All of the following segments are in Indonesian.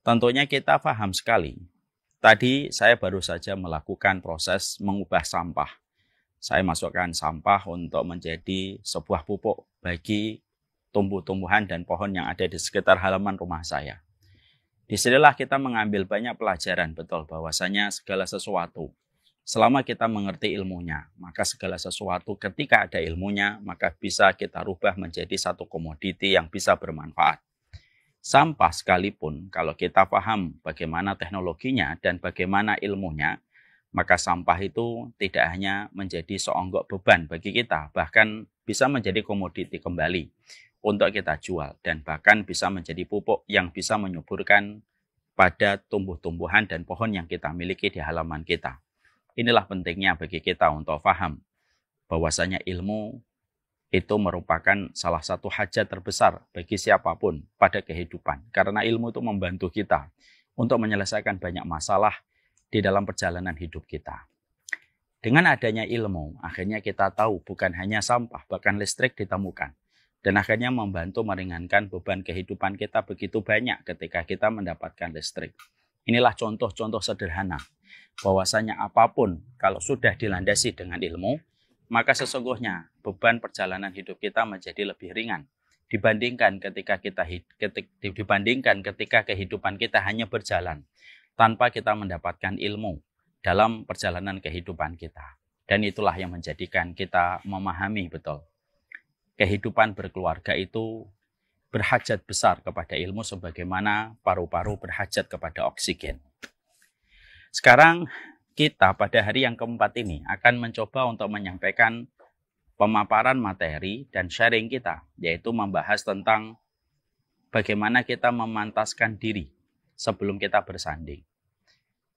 Tentunya kita paham sekali. Tadi saya baru saja melakukan proses mengubah sampah. Saya masukkan sampah untuk menjadi sebuah pupuk bagi tumbuh-tumbuhan dan pohon yang ada di sekitar halaman rumah saya. Disinilah kita mengambil banyak pelajaran, betul, bahwasanya segala sesuatu, selama kita mengerti ilmunya, maka segala sesuatu ketika ada ilmunya, maka bisa kita rubah menjadi satu komoditi yang bisa bermanfaat. Sampah sekalipun, kalau kita paham bagaimana teknologinya dan bagaimana ilmunya, maka sampah itu tidak hanya menjadi seonggok beban bagi kita, bahkan bisa menjadi komoditi kembali untuk kita jual, dan bahkan bisa menjadi pupuk yang bisa menyuburkan pada tumbuh-tumbuhan dan pohon yang kita miliki di halaman kita. Inilah pentingnya bagi kita untuk paham bahwasanya ilmu itu merupakan salah satu hajat terbesar bagi siapapun pada kehidupan. Karena ilmu itu membantu kita untuk menyelesaikan banyak masalah di dalam perjalanan hidup kita. Dengan adanya ilmu, akhirnya kita tahu bukan hanya sampah, bahkan listrik ditemukan. Dan akhirnya membantu meringankan beban kehidupan kita begitu banyak ketika kita mendapatkan listrik. Inilah contoh-contoh sederhana, bahwasanya apapun kalau sudah dilandasi dengan ilmu, maka sesungguhnya beban perjalanan hidup kita menjadi lebih ringan dibandingkan ketika kehidupan kita hanya berjalan tanpa kita mendapatkan ilmu dalam perjalanan kehidupan kita. Dan itulah yang menjadikan kita memahami betul. Kehidupan berkeluarga itu berhajat besar kepada ilmu sebagaimana paru-paru berhajat kepada oksigen. Sekarang kita pada hari yang keempat ini akan mencoba untuk menyampaikan pemaparan materi dan sharing kita, yaitu membahas tentang bagaimana kita memantaskan diri sebelum kita bersanding.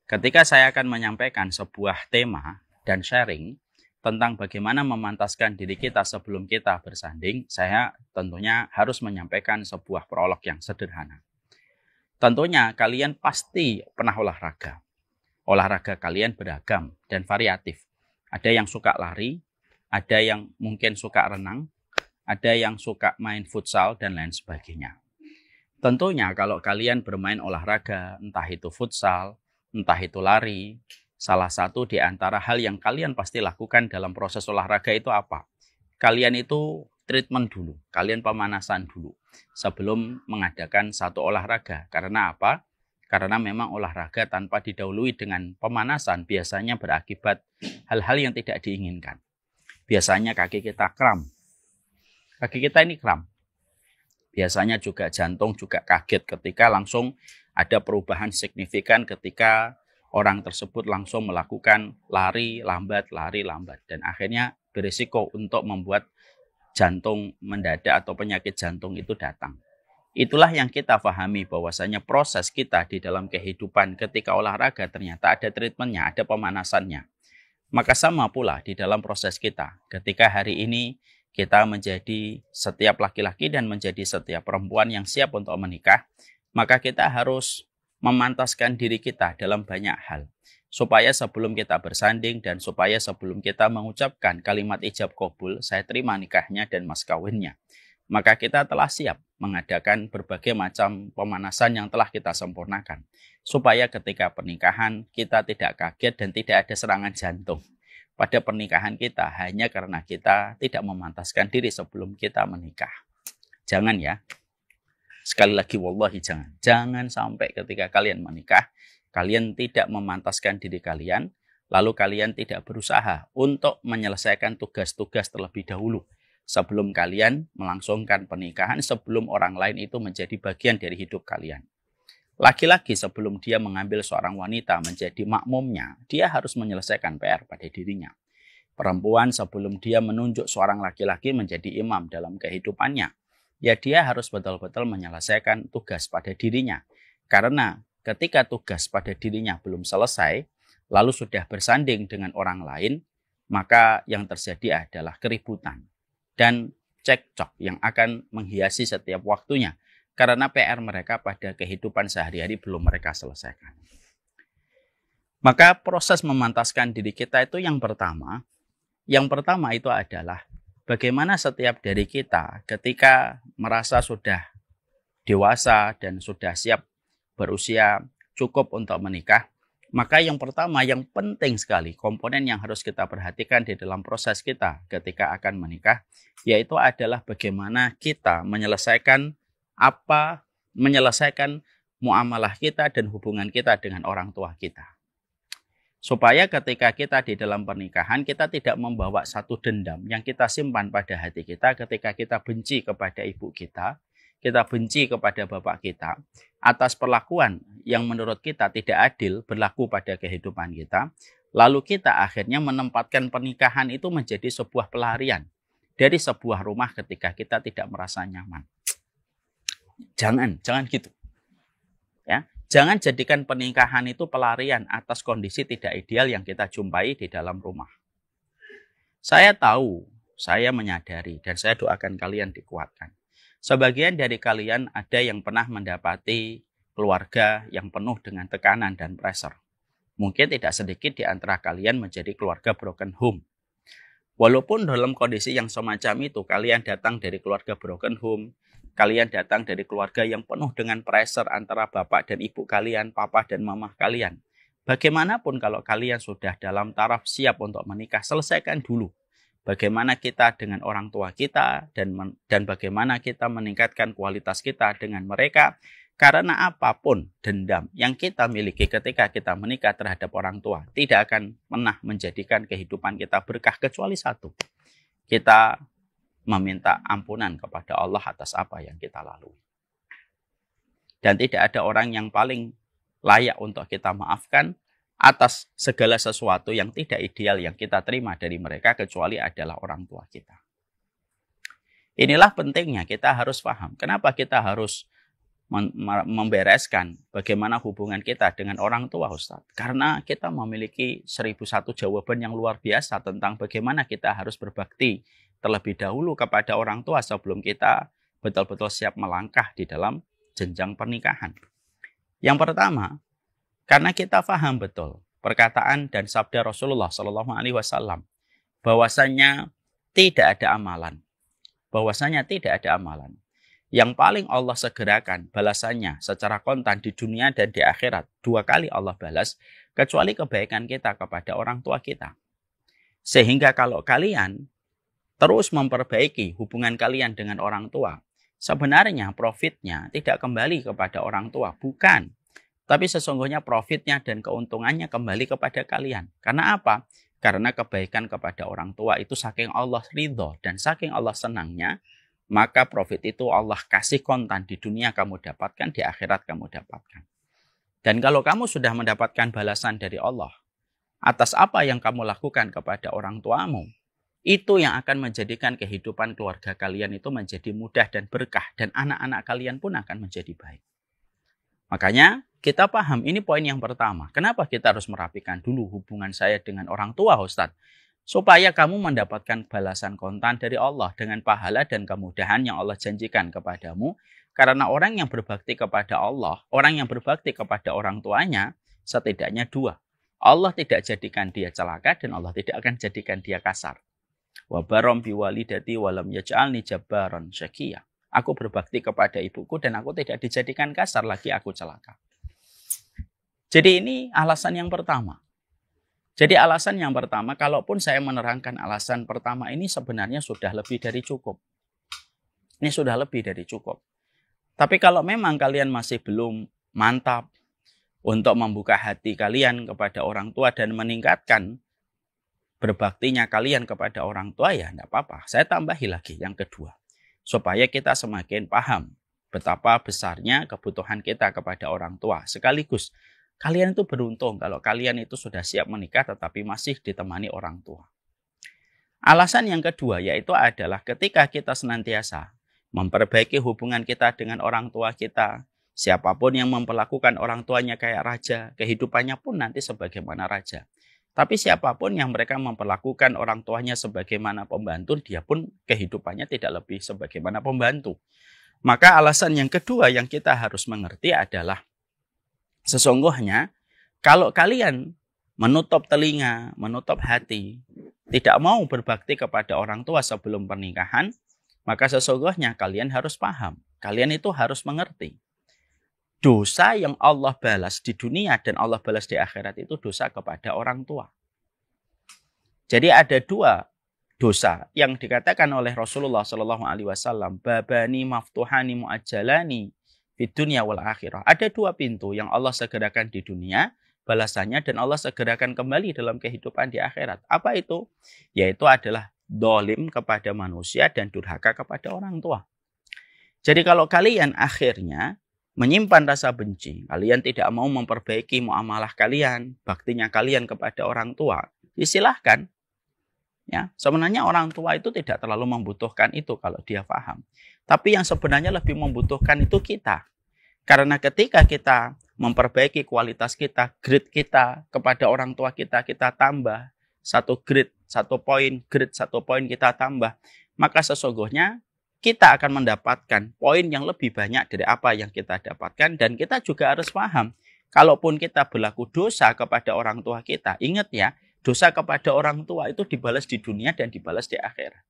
Ketika saya akan menyampaikan sebuah tema dan sharing tentang bagaimana memantaskan diri kita sebelum kita bersanding, saya tentunya harus menyampaikan sebuah prolog yang sederhana. Tentunya kalian pasti pernah olahraga. Olahraga kalian beragam dan variatif. Ada yang suka lari, ada yang mungkin suka renang, ada yang suka main futsal, dan lain sebagainya. Tentunya kalau kalian bermain olahraga, entah itu futsal, entah itu lari, salah satu di antara hal yang kalian pasti lakukan dalam proses olahraga itu apa? Kalian itu treatment dulu, kalian pemanasan dulu sebelum mengadakan satu olahraga. Karena apa? Karena memang olahraga tanpa didahului dengan pemanasan biasanya berakibat hal-hal yang tidak diinginkan. Biasanya kaki kita kram. Kaki kita ini kram. Biasanya juga jantung juga kaget ketika langsung ada perubahan signifikan ketika orang tersebut langsung melakukan lari lambat. Dan akhirnya berisiko untuk membuat jantung mendadak atau penyakit jantung itu datang. Itulah yang kita pahami bahwasanya proses kita di dalam kehidupan ketika olahraga ternyata ada treatmentnya, ada pemanasannya. Maka sama pula di dalam proses kita. Ketika hari ini kita menjadi setiap laki-laki dan menjadi setiap perempuan yang siap untuk menikah, maka kita harus memantaskan diri kita dalam banyak hal. Supaya sebelum kita bersanding dan supaya sebelum kita mengucapkan kalimat ijab qabul, saya terima nikahnya dan mas kawinnya, maka kita telah siap mengadakan berbagai macam pemanasan yang telah kita sempurnakan. Supaya ketika pernikahan kita tidak kaget dan tidak ada serangan jantung pada pernikahan kita hanya karena kita tidak memantaskan diri sebelum kita menikah. Jangan ya. Sekali lagi wallahi jangan. Jangan sampai ketika kalian menikah, kalian tidak memantaskan diri kalian, lalu kalian tidak berusaha untuk menyelesaikan tugas-tugas terlebih dahulu sebelum kalian melangsungkan pernikahan, sebelum orang lain itu menjadi bagian dari hidup kalian. Laki-laki sebelum dia mengambil seorang wanita menjadi makmumnya, dia harus menyelesaikan PR pada dirinya. Perempuan sebelum dia menunjuk seorang laki-laki menjadi imam dalam kehidupannya, ya dia harus betul-betul menyelesaikan tugas pada dirinya. Karena ketika tugas pada dirinya belum selesai, lalu sudah bersanding dengan orang lain, maka yang terjadi adalah keributan dan cekcok yang akan menghiasi setiap waktunya karena PR mereka pada kehidupan sehari-hari belum mereka selesaikan. Maka proses memantaskan diri kita itu yang pertama itu adalah bagaimana setiap dari kita ketika merasa sudah dewasa dan sudah siap berusia cukup untuk menikah, maka yang pertama yang penting sekali komponen yang harus kita perhatikan di dalam proses kita ketika akan menikah, yaitu adalah bagaimana kita menyelesaikan muamalah kita dan hubungan kita dengan orang tua kita. Supaya ketika kita di dalam pernikahan, kita tidak membawa satu dendam yang kita simpan pada hati kita ketika kita benci kepada ibu kita benci kepada bapak kita, atas perlakuan yang menurut kita tidak adil berlaku pada kehidupan kita, lalu kita akhirnya menempatkan pernikahan itu menjadi sebuah pelarian dari sebuah rumah ketika kita tidak merasa nyaman. Jangan gitu. Ya. Jangan jadikan pernikahan itu pelarian atas kondisi tidak ideal yang kita jumpai di dalam rumah. Saya tahu, saya menyadari, dan saya doakan kalian dikuatkan. Sebagian dari kalian ada yang pernah mendapati keluarga yang penuh dengan tekanan dan pressure. Mungkin tidak sedikit di antara kalian menjadi keluarga broken home. Walaupun dalam kondisi yang semacam itu, kalian datang dari keluarga broken home, kalian datang dari keluarga yang penuh dengan pressure antara bapak dan ibu kalian, papa dan mama kalian. Bagaimanapun kalau kalian sudah dalam taraf siap untuk menikah, selesaikan dulu. Bagaimana kita dengan orang tua kita dan bagaimana kita meningkatkan kualitas kita dengan mereka. Karena apapun dendam yang kita miliki ketika kita menikah terhadap orang tua tidak akan pernah menjadikan kehidupan kita berkah kecuali satu. Kita meminta ampunan kepada Allah atas apa yang kita lalui. Dan tidak ada orang yang paling layak untuk kita maafkan atas segala sesuatu yang tidak ideal yang kita terima dari mereka kecuali adalah orang tua kita. Inilah pentingnya kita harus paham. Kenapa kita harus membereskan bagaimana hubungan kita dengan orang tua, Ustadz? Karena kita memiliki 1001 jawaban yang luar biasa tentang bagaimana kita harus berbakti terlebih dahulu kepada orang tua sebelum kita betul-betul siap melangkah di dalam jenjang pernikahan. Yang pertama, karena kita paham betul perkataan dan sabda Rasulullah SAW bahwasanya tidak ada amalan. Yang paling Allah segerakan balasannya secara kontan di dunia dan di akhirat. 2 kali Allah balas kecuali kebaikan kita kepada orang tua kita. Sehingga kalau kalian terus memperbaiki hubungan kalian dengan orang tua, sebenarnya profitnya tidak kembali kepada orang tua, bukan. Tapi sesungguhnya profitnya dan keuntungannya kembali kepada kalian. Karena apa? Karena kebaikan kepada orang tua itu saking Allah ridho dan saking Allah senangnya, maka profit itu Allah kasih kontan di dunia kamu dapatkan, di akhirat kamu dapatkan. Dan kalau kamu sudah mendapatkan balasan dari Allah atas apa yang kamu lakukan kepada orang tuamu, itu yang akan menjadikan kehidupan keluarga kalian itu menjadi mudah dan berkah. Dan anak-anak kalian pun akan menjadi baik. Makanya kita paham, ini poin yang pertama. Kenapa kita harus merapikan dulu hubungan saya dengan orang tua, Ustadz? Supaya kamu mendapatkan balasan kontan dari Allah dengan pahala dan kemudahan yang Allah janjikan kepadamu. Karena orang yang berbakti kepada Allah, orang yang berbakti kepada orang tuanya, setidaknya 2. Allah tidak jadikan dia celaka dan Allah tidak akan jadikan dia kasar. Wa barom biwalidati walam yaj'alni jabbaran syaqiyya. Aku berbakti kepada ibuku dan aku tidak dijadikan kasar lagi aku celaka. Jadi ini alasan yang pertama. Kalaupun saya menerangkan alasan pertama ini sebenarnya sudah lebih dari cukup. Ini sudah lebih dari cukup. Tapi kalau memang kalian masih belum mantap untuk membuka hati kalian kepada orang tua dan meningkatkan berbaktinya kalian kepada orang tua, ya enggak apa-apa. Saya tambahi lagi yang kedua. Supaya kita semakin paham betapa besarnya kebutuhan kita kepada orang tua. Sekaligus, kalian itu beruntung kalau kalian itu sudah siap menikah tetapi masih ditemani orang tua. Alasan yang kedua yaitu adalah ketika kita senantiasa memperbaiki hubungan kita dengan orang tua kita, siapapun yang memperlakukan orang tuanya kayak raja, kehidupannya pun nanti sebagaimana raja. Tapi siapapun yang mereka memperlakukan orang tuanya sebagaimana pembantu, dia pun kehidupannya tidak lebih sebagaimana pembantu. Maka alasan yang kedua yang kita harus mengerti adalah sesungguhnya kalau kalian menutup telinga, menutup hati, tidak mau berbakti kepada orang tua sebelum pernikahan, maka sesungguhnya kalian harus paham, kalian itu harus mengerti. dosa yang Allah balas di dunia dan Allah balas di akhirat itu dosa kepada orang tua. Jadi ada dua dosa yang dikatakan oleh Rasulullah SAW, babani maftuhani muajjalani di dunia wal akhirah. Ada dua pintu yang Allah segerakan di dunia balasannya dan Allah segerakan kembali dalam kehidupan di akhirat. Apa itu? Yaitu adalah dolim kepada manusia dan durhaka kepada orang tua. Jadi kalau kalian akhirnya menyimpan rasa benci, kalian tidak mau memperbaiki muamalah kalian, baktinya kalian kepada orang tua, silahkan. Ya, sebenarnya orang tua itu tidak terlalu membutuhkan itu kalau dia paham. Tapi yang sebenarnya lebih membutuhkan itu kita. Karena ketika kita memperbaiki kualitas kita, grade kita kepada orang tua kita tambah satu grade, 1 poin, grade 1 poin kita tambah, maka sesungguhnya kita akan mendapatkan poin yang lebih banyak dari apa yang kita dapatkan. Dan kita juga harus paham, kalaupun kita berlaku dosa kepada orang tua kita, ingat ya, dosa kepada orang tua itu dibalas di dunia dan dibalas di akhirat.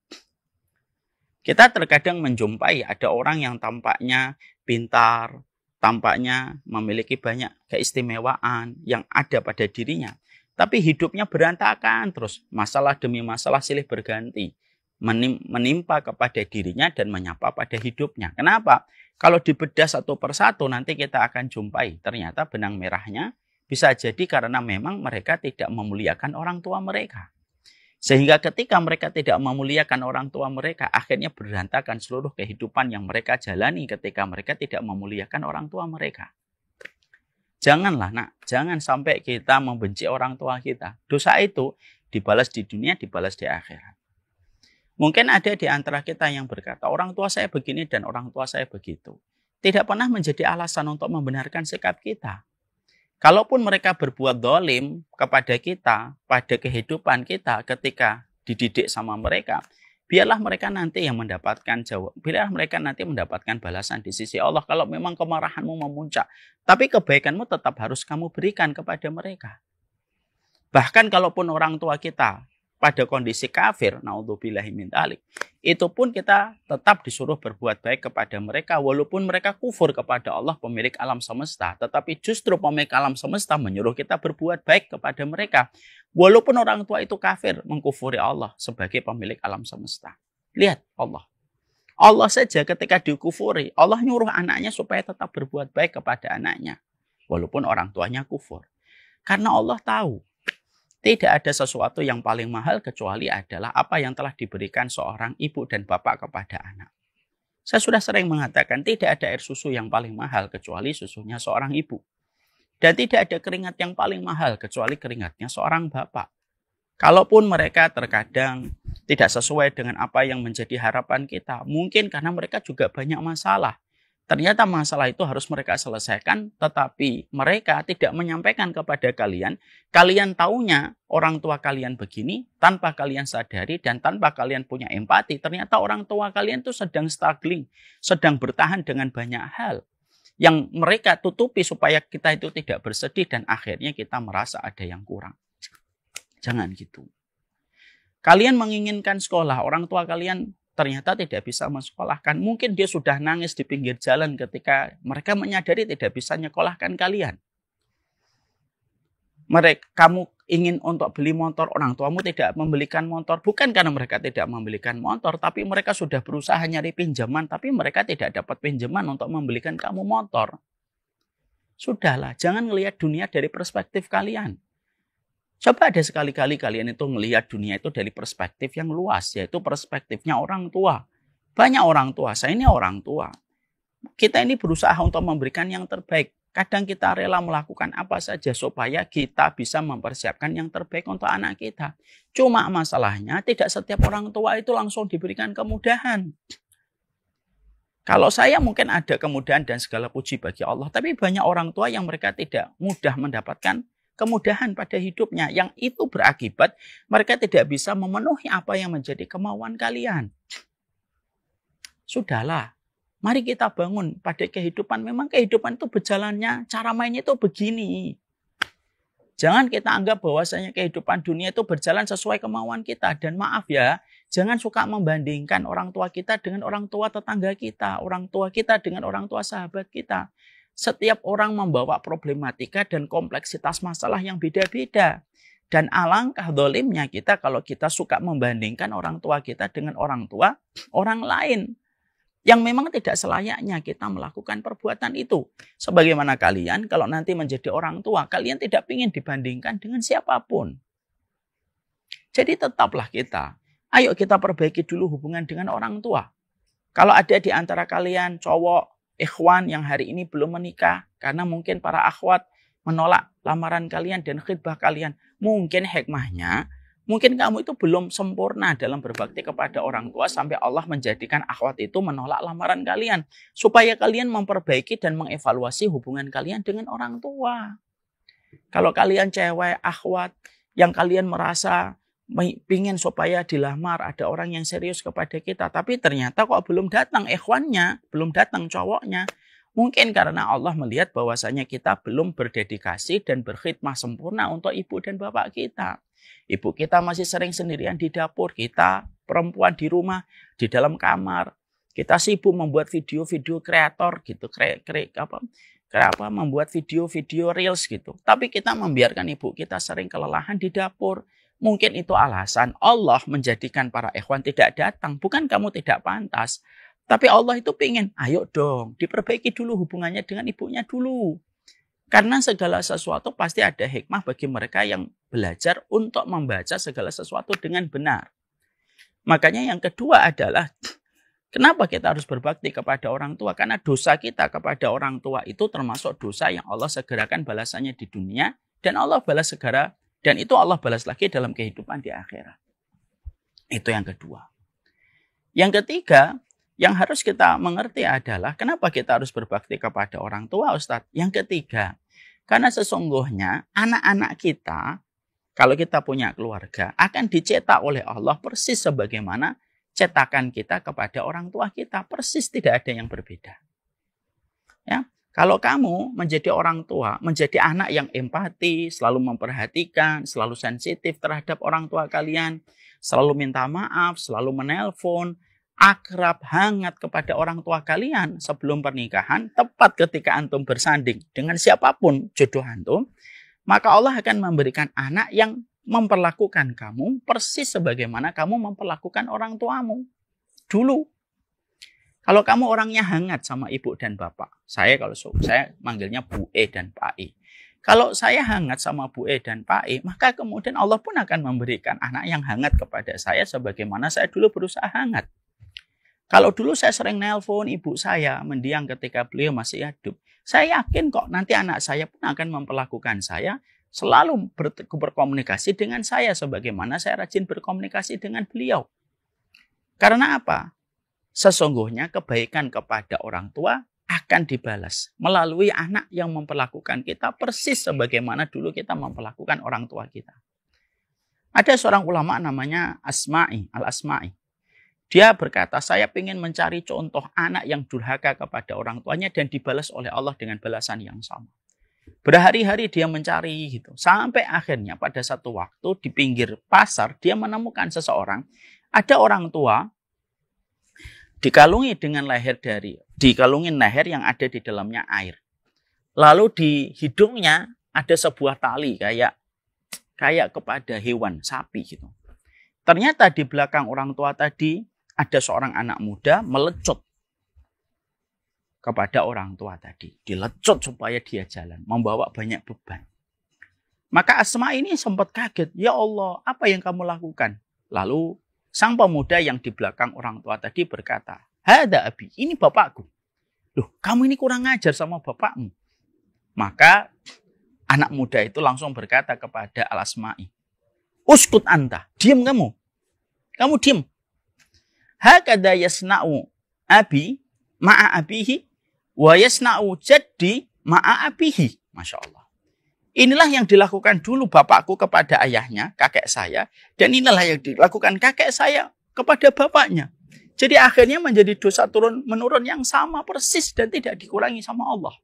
Kita terkadang menjumpai ada orang yang tampaknya pintar, tampaknya memiliki banyak keistimewaan yang ada pada dirinya. Tapi hidupnya berantakan terus, masalah demi masalah silih berganti. Menimpa kepada dirinya dan menyapa pada hidupnya. Kenapa? Kalau dibedah satu persatu nanti kita akan jumpai ternyata benang merahnya bisa jadi karena memang mereka tidak memuliakan orang tua mereka. Sehingga ketika mereka tidak memuliakan orang tua mereka, akhirnya berantakan seluruh kehidupan yang mereka jalani ketika mereka tidak memuliakan orang tua mereka. Janganlah nak, jangan sampai kita membenci orang tua kita. Dosa itu dibalas di dunia, dibalas di akhirat. Mungkin ada di antara kita yang berkata, orang tua saya begini dan orang tua saya begitu. Tidak pernah menjadi alasan untuk membenarkan sikap kita. Kalaupun mereka berbuat dolim kepada kita, pada kehidupan kita ketika dididik sama mereka, biarlah mereka nanti yang mendapatkan jawab. Biarlah mereka nanti mendapatkan balasan di sisi Allah kalau memang kemarahanmu memuncak. Tapi kebaikanmu tetap harus kamu berikan kepada mereka. Bahkan kalaupun orang tua kita pada kondisi kafir, naudzubillahi min dzalik, itu pun kita tetap disuruh berbuat baik kepada mereka walaupun mereka kufur kepada Allah pemilik alam semesta. Tetapi justru pemilik alam semesta menyuruh kita berbuat baik kepada mereka walaupun orang tua itu kafir, mengkufuri Allah sebagai pemilik alam semesta. Lihat Allah saja ketika dikufuri, Allah nyuruh anaknya supaya tetap berbuat baik kepada anaknya walaupun orang tuanya kufur. Karena Allah tahu tidak ada sesuatu yang paling mahal kecuali adalah apa yang telah diberikan seorang ibu dan bapak kepada anak. Saya sudah sering mengatakan tidak ada air susu yang paling mahal kecuali susunya seorang ibu. Dan tidak ada keringat yang paling mahal kecuali keringatnya seorang bapak. Kalaupun mereka terkadang tidak sesuai dengan apa yang menjadi harapan kita, mungkin karena mereka juga banyak masalah. Ternyata masalah itu harus mereka selesaikan, tetapi mereka tidak menyampaikan kepada kalian. Kalian taunya orang tua kalian begini, tanpa kalian sadari dan tanpa kalian punya empati. Ternyata orang tua kalian itu sedang struggling, sedang bertahan dengan banyak hal yang mereka tutupi supaya kita itu tidak bersedih dan akhirnya kita merasa ada yang kurang. Jangan gitu. Kalian menginginkan sekolah, orang tua kalian ternyata tidak bisa mensekolahkan. Mungkin dia sudah nangis di pinggir jalan ketika mereka menyadari tidak bisa nyekolahkan kalian. Kamu ingin untuk beli motor, orang tuamu tidak membelikan motor. Bukan karena mereka tidak membelikan motor, tapi mereka sudah berusaha nyari pinjaman, tapi mereka tidak dapat pinjaman untuk membelikan kamu motor. Sudahlah, jangan melihat dunia dari perspektif kalian. Coba ada sekali-kali kalian itu melihat dunia itu dari perspektif yang luas, yaitu perspektifnya orang tua. Banyak orang tua, saya ini orang tua. Kita ini berusaha untuk memberikan yang terbaik. Kadang kita rela melakukan apa saja supaya kita bisa mempersiapkan yang terbaik untuk anak kita. Cuma masalahnya tidak setiap orang tua itu langsung diberikan kemudahan. Kalau saya mungkin ada kemudahan dan segala puji bagi Allah, tapi banyak orang tua yang mereka tidak mudah mendapatkan kemudahan pada hidupnya, yang itu berakibat mereka tidak bisa memenuhi apa yang menjadi kemauan kalian. Sudahlah, mari kita bangun pada kehidupan. Memang kehidupan itu berjalannya, cara mainnya itu begini. Jangan kita anggap bahwasanya kehidupan dunia itu berjalan sesuai kemauan kita. Dan maaf ya, jangan suka membandingkan orang tua kita dengan orang tua tetangga kita, orang tua kita dengan orang tua sahabat kita. Setiap orang membawa problematika dan kompleksitas masalah yang beda-beda. Dan alangkah dolimnya kita kalau kita suka membandingkan orang tua kita dengan orang tua orang lain. Yang memang tidak selayaknya kita melakukan perbuatan itu. Sebagaimana kalian kalau nanti menjadi orang tua, kalian tidak ingin dibandingkan dengan siapapun. Jadi tetaplah kita, ayo kita perbaiki dulu hubungan dengan orang tua. Kalau ada di antara kalian cowok, ikhwan yang hari ini belum menikah, karena mungkin para akhwat menolak lamaran kalian dan khidbah kalian, mungkin hikmahnya, mungkin kamu itu belum sempurna dalam berbakti kepada orang tua sampai Allah menjadikan akhwat itu menolak lamaran kalian. Supaya kalian memperbaiki dan mengevaluasi hubungan kalian dengan orang tua. Kalau kalian cewek, akhwat, yang kalian merasa pingin supaya dilamar, ada orang yang serius kepada kita. Tapi ternyata kok belum datang ikhwannya, belum datang cowoknya. Mungkin karena Allah melihat bahwasanya kita belum berdedikasi dan berkhidmah sempurna untuk ibu dan bapak kita. Ibu kita masih sering sendirian di dapur, kita perempuan di rumah, di dalam kamar. Kita sibuk membuat video-video kreator gitu, membuat video-video reels gitu. Tapi kita membiarkan ibu kita sering kelelahan di dapur. Mungkin itu alasan Allah menjadikan para ikhwan tidak datang. Bukan kamu tidak pantas. Tapi Allah itu pengen, ayo dong, diperbaiki dulu hubungannya dengan ibunya dulu. Karena segala sesuatu pasti ada hikmah bagi mereka yang belajar untuk membaca segala sesuatu dengan benar. Makanya yang kedua adalah, kenapa kita harus berbakti kepada orang tua? Karena dosa kita kepada orang tua itu termasuk dosa yang Allah segerakan balasannya di dunia. Dan Allah balas segera, dan itu Allah balas lagi dalam kehidupan di akhirat. Itu yang kedua. Yang ketiga, yang harus kita mengerti adalah kenapa kita harus berbakti kepada orang tua, Ustadz? Yang ketiga, karena sesungguhnya anak-anak kita, kalau kita punya keluarga, akan dicetak oleh Allah persis sebagaimana cetakan kita kepada orang tua kita. Persis tidak ada yang berbeda. Ya, kalau kamu menjadi orang tua, menjadi anak yang empati, selalu memperhatikan, selalu sensitif terhadap orang tua kalian, selalu minta maaf, selalu menelpon, akrab, hangat kepada orang tua kalian sebelum pernikahan, tepat ketika antum bersanding dengan siapapun jodoh antum, maka Allah akan memberikan anak yang memperlakukan kamu persis sebagaimana kamu memperlakukan orang tuamu dulu. Kalau kamu orangnya hangat sama ibu dan bapak, saya manggilnya Bu E dan Pak E. Kalau saya hangat sama Bu E dan Pak E, maka kemudian Allah pun akan memberikan anak yang hangat kepada saya sebagaimana saya dulu berusaha hangat. Kalau dulu saya sering nelpon ibu saya, mendiang ketika beliau masih hidup. Saya yakin kok nanti anak saya pun akan memperlakukan saya selalu berkomunikasi dengan saya sebagaimana saya rajin berkomunikasi dengan beliau. Karena apa? Sesungguhnya kebaikan kepada orang tua akan dibalas melalui anak yang memperlakukan kita persis sebagaimana dulu kita memperlakukan orang tua kita. Ada seorang ulama namanya Al-Asma'i. Dia berkata, saya ingin mencari contoh anak yang durhaka kepada orang tuanya dan dibalas oleh Allah dengan balasan yang sama. Berhari-hari dia mencari gitu. Sampai akhirnya pada satu waktu di pinggir pasar dia menemukan seseorang. Ada orang tua dikalungin leher yang ada di dalamnya air. Lalu di hidungnya ada sebuah tali kayak kepada hewan, sapi gitu. Ternyata di belakang orang tua tadi ada seorang anak muda melecut kepada orang tua tadi. Dilecut supaya dia jalan, membawa banyak beban. Maka Asma ini sempat kaget. Ya Allah, apa yang kamu lakukan? Lalu sang pemuda yang di belakang orang tua tadi berkata, Hada abi, ini bapakku. Loh, kamu ini kurang ajar sama bapakmu. Maka anak muda itu langsung berkata kepada Al-Asma'i, Uskut anta, diam kamu. Kamu diam. Hakada yasna'u abi ma'a abihi wa yasna'u jaddi ma'a abihi. Masya Allah. Inilah yang dilakukan dulu bapakku kepada ayahnya, kakek saya. Dan inilah yang dilakukan kakek saya kepada bapaknya. Jadi akhirnya menjadi dosa turun-menurun yang sama persis dan tidak dikurangi sama Allah.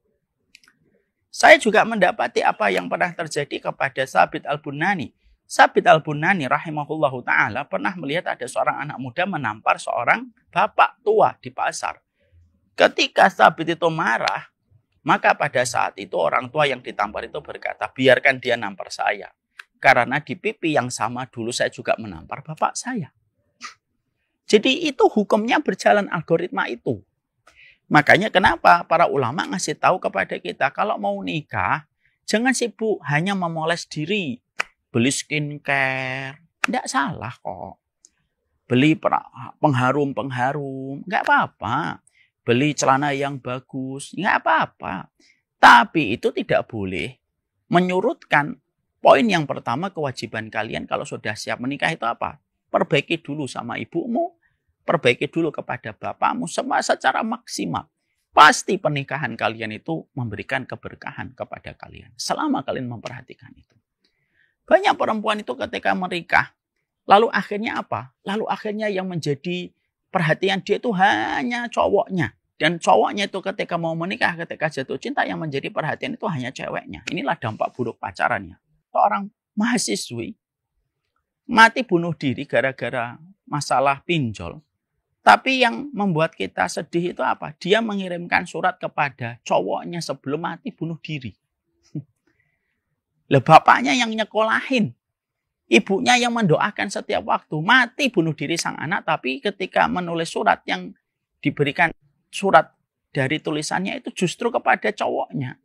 Saya juga mendapati apa yang pernah terjadi kepada Sabit Al-Bunani. Sabit Al-Bunani rahimahullahu ta'ala pernah melihat ada seorang anak muda menampar seorang bapak tua di pasar. Ketika Sabit itu marah, Maka pada saat itu orang tua yang ditampar itu berkata, biarkan dia nampar saya. Karena di pipi yang sama dulu saya juga menampar bapak saya. Jadi itu hukumnya berjalan algoritma itu. Makanya kenapa para ulama ngasih tahu kepada kita, kalau mau nikah, jangan sibuk hanya memoles diri. Beli skincare, tidak salah kok. Beli pengharum-pengharum, nggak apa-apa. Beli celana yang bagus, nggak apa-apa. Tapi itu tidak boleh menyurutkan poin yang pertama, kewajiban kalian kalau sudah siap menikah itu apa? Perbaiki dulu sama ibumu, perbaiki dulu kepada bapakmu secara maksimal. Pasti pernikahan kalian itu memberikan keberkahan kepada kalian selama kalian memperhatikan itu. Banyak perempuan itu ketika menikah, lalu akhirnya apa? Lalu akhirnya yang menjadi perhatian dia itu hanya cowoknya. Dan cowoknya itu ketika mau menikah, ketika jatuh cinta, yang menjadi perhatian itu hanya ceweknya. Inilah dampak buruk pacarannya. Seorang mahasiswi mati bunuh diri gara-gara masalah pinjol. Tapi yang membuat kita sedih itu apa? Dia mengirimkan surat kepada cowoknya sebelum mati bunuh diri. Lah bapaknya yang nyekolahin. Ibunya yang mendoakan setiap waktu. Mati bunuh diri sang anak, tapi ketika menulis surat yang diberikan surat dari tulisannya itu justru kepada cowoknya.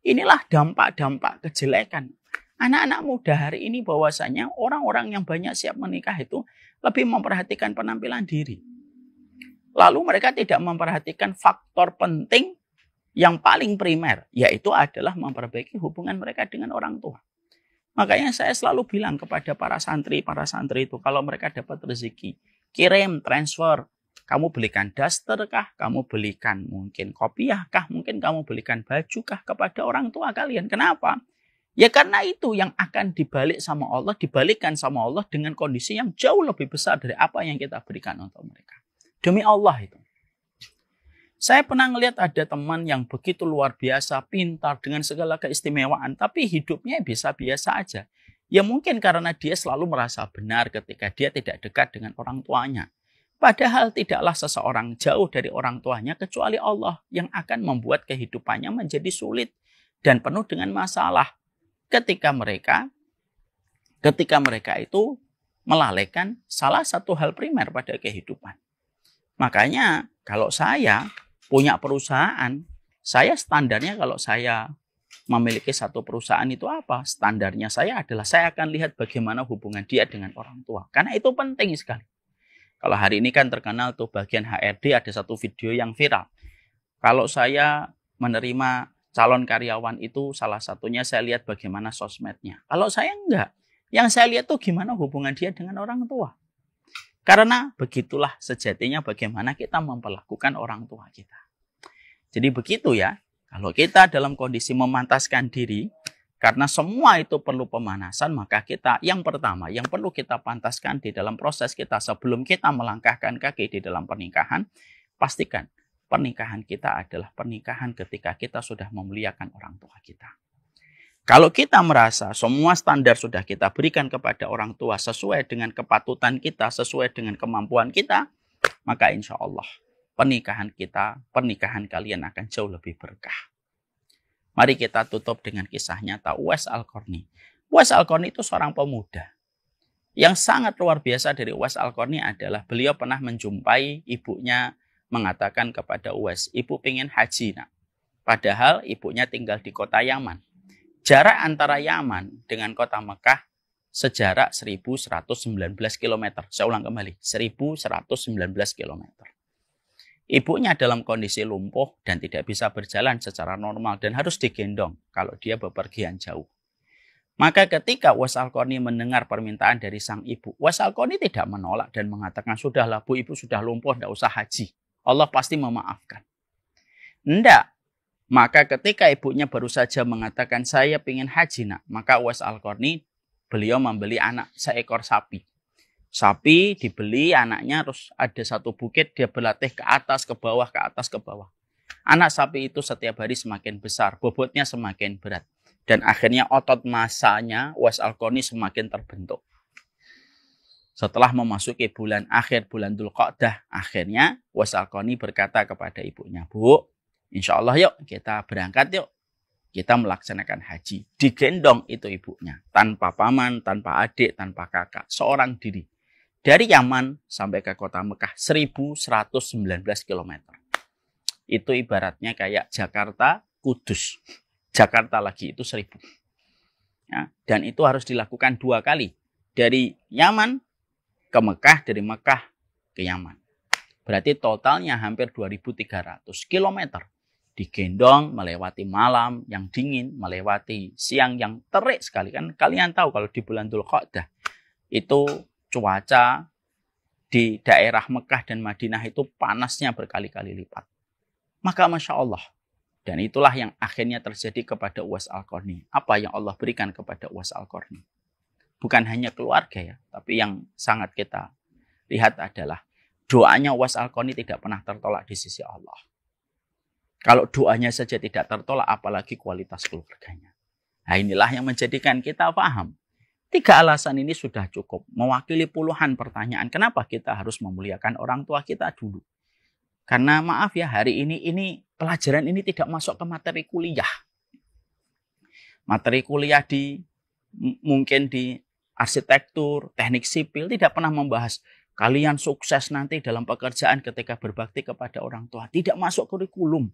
Inilah dampak-dampak kejelekan. Anak-anak muda hari ini bahwasanya orang-orang yang banyak siap menikah itu lebih memperhatikan penampilan diri. Lalu mereka tidak memperhatikan faktor penting yang paling primer, yaitu adalah memperbaiki hubungan mereka dengan orang tua. Makanya saya selalu bilang kepada para santri itu, kalau mereka dapat rezeki, kirim, transfer. Kamu belikan daster kah? Kamu belikan mungkin kopiah kah? Mungkin kamu belikan baju kah kepada orang tua kalian. Kenapa? Ya karena itu yang akan dibalikkan sama Allah dengan kondisi yang jauh lebih besar dari apa yang kita berikan untuk mereka. Demi Allah itu. Saya pernah melihat ada teman yang begitu luar biasa, pintar dengan segala keistimewaan, tapi hidupnya bisa biasa aja. Ya mungkin karena dia selalu merasa benar ketika dia tidak dekat dengan orang tuanya. Padahal tidaklah seseorang jauh dari orang tuanya kecuali Allah yang akan membuat kehidupannya menjadi sulit dan penuh dengan masalah. Ketika mereka itu melalaikan salah satu hal primer pada kehidupan. Makanya kalau saya punya perusahaan, saya standarnya kalau saya memiliki satu perusahaan itu apa? Standarnya saya adalah saya akan lihat bagaimana hubungan dia dengan orang tua. Karena itu penting sekali. Kalau hari ini kan terkenal tuh bagian HRD ada satu video yang viral. Kalau saya menerima calon karyawan itu salah satunya saya lihat bagaimana sosmednya. Kalau saya enggak, yang saya lihat tuh gimana hubungan dia dengan orang tua. Karena begitulah sejatinya bagaimana kita memperlakukan orang tua kita. Jadi begitu ya, kalau kita dalam kondisi memantaskan diri, karena semua itu perlu pemanasan, maka kita yang pertama, yang perlu kita pantaskan di dalam proses kita sebelum kita melangkahkan kaki di dalam pernikahan, pastikan pernikahan kita adalah pernikahan ketika kita sudah memuliakan orang tua kita. Kalau kita merasa semua standar sudah kita berikan kepada orang tua sesuai dengan kepatutan kita, sesuai dengan kemampuan kita, maka insya Allah pernikahan kalian akan jauh lebih berkah. Mari kita tutup dengan kisah nyata Uwais Al-Qarni. Uwais Al-Qarni itu seorang pemuda. Yang sangat luar biasa dari Uwais Al-Qarni adalah beliau pernah menjumpai ibunya mengatakan kepada Uwais, ibu pengen haji nak. Padahal ibunya tinggal di kota Yaman. Jarak antara Yaman dengan kota Mekah sejarak 1119 km. Saya ulang kembali, 1119 km. Ibunya dalam kondisi lumpuh dan tidak bisa berjalan secara normal dan harus digendong kalau dia bepergian jauh. Maka ketika Uwais Al-Qarni mendengar permintaan dari sang ibu, Uwais Al-Qarni tidak menolak dan mengatakan, sudahlah bu, ibu sudah lumpuh, tidak usah haji. Allah pasti memaafkan. Tidak. Maka ketika ibunya baru saja mengatakan, saya ingin haji nak, maka Uwais Al-Qarni beliau membeli seekor sapi. Sapi dibeli, anaknya terus ada satu bukit, dia berlatih ke atas, ke bawah, ke atas, ke bawah. Anak sapi itu setiap hari semakin besar, bobotnya semakin berat. Dan akhirnya otot masanya Uwais Al-Qarni semakin terbentuk. Setelah memasuki bulan akhir, bulan Dzulqa'dah, akhirnya Uwais Al-Qarni berkata kepada ibunya, bu, Insya Allah yuk kita berangkat yuk. Kita melaksanakan haji. Digendong itu ibunya. Tanpa paman, tanpa adik, tanpa kakak. Seorang diri. Dari Yaman sampai ke kota Mekah 1119 km. Itu ibaratnya kayak Jakarta, Kudus. Jakarta lagi itu 1000. Ya, dan itu harus dilakukan 2 kali. Dari Yaman ke Mekah, dari Mekah ke Yaman. Berarti totalnya hampir 2300 km. Digendong melewati malam yang dingin, melewati siang yang terik sekali. Kan kalian tahu kalau di bulan Dzulqa'dah itu cuaca di daerah Mekah dan Madinah itu panasnya berkali-kali lipat. Maka Masya Allah. Dan itulah yang akhirnya terjadi kepada Uwais Al-Qarni. Apa yang Allah berikan kepada Uwais Al-Qarni? Bukan hanya keluarga ya, tapi yang sangat kita lihat adalah doanya Uwais Al-Qarni tidak pernah tertolak di sisi Allah. Kalau doanya saja tidak tertolak, apalagi kualitas keluarganya. Nah inilah yang menjadikan kita paham. 3 alasan ini sudah cukup. Mewakili puluhan pertanyaan. Kenapa kita harus memuliakan orang tua kita dulu? Karena maaf ya, hari ini pelajaran ini tidak masuk ke materi kuliah. Materi kuliah mungkin di arsitektur, teknik sipil, tidak pernah membahas kalian sukses nanti dalam pekerjaan ketika berbakti kepada orang tua. Tidak masuk kurikulum.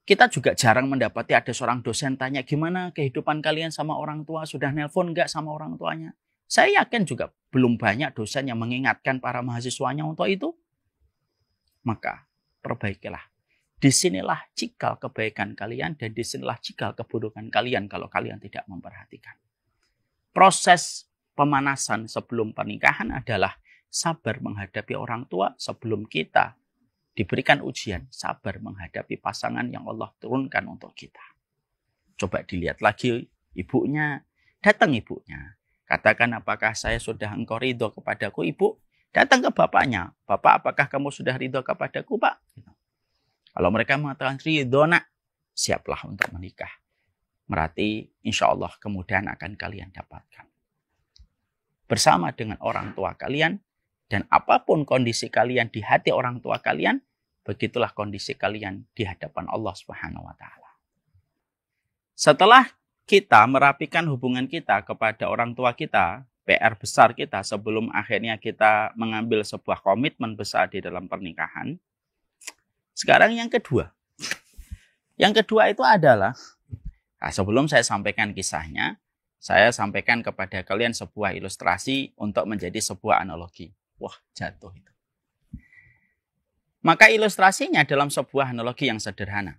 Kita juga jarang mendapati ada seorang dosen tanya, gimana kehidupan kalian sama orang tua? Sudah nelpon nggak sama orang tuanya? Saya yakin juga belum banyak dosen yang mengingatkan para mahasiswanya untuk itu. Maka perbaikilah. Disinilah cikal kebaikan kalian dan disinilah cikal keburukan kalian kalau kalian tidak memperhatikan. Proses pemanasan sebelum pernikahan adalah sabar menghadapi orang tua sebelum kita diberikan ujian, sabar menghadapi pasangan yang Allah turunkan untuk kita. Coba dilihat lagi ibunya, datang ibunya. Katakan, apakah saya sudah engkau ridho kepadaku, ibu? Datang ke bapaknya. Bapak, apakah kamu sudah ridho kepadaku, Pak? Kalau mereka mengatakan ridho, nak, siaplah untuk menikah. Berarti insya Allah kemudian akan kalian dapatkan. Bersama dengan orang tua kalian, dan apapun kondisi kalian di hati orang tua kalian, begitulah kondisi kalian di hadapan Allah Subhanahu wa Ta'ala. Setelah kita merapikan hubungan kita kepada orang tua kita, PR besar kita sebelum akhirnya kita mengambil sebuah komitmen besar di dalam pernikahan. Sekarang yang kedua. Yang kedua itu adalah, sebelum saya sampaikan kisahnya, saya sampaikan kepada kalian sebuah ilustrasi untuk menjadi sebuah analogi. Wah, jatuh itu. Maka ilustrasinya dalam sebuah analogi yang sederhana.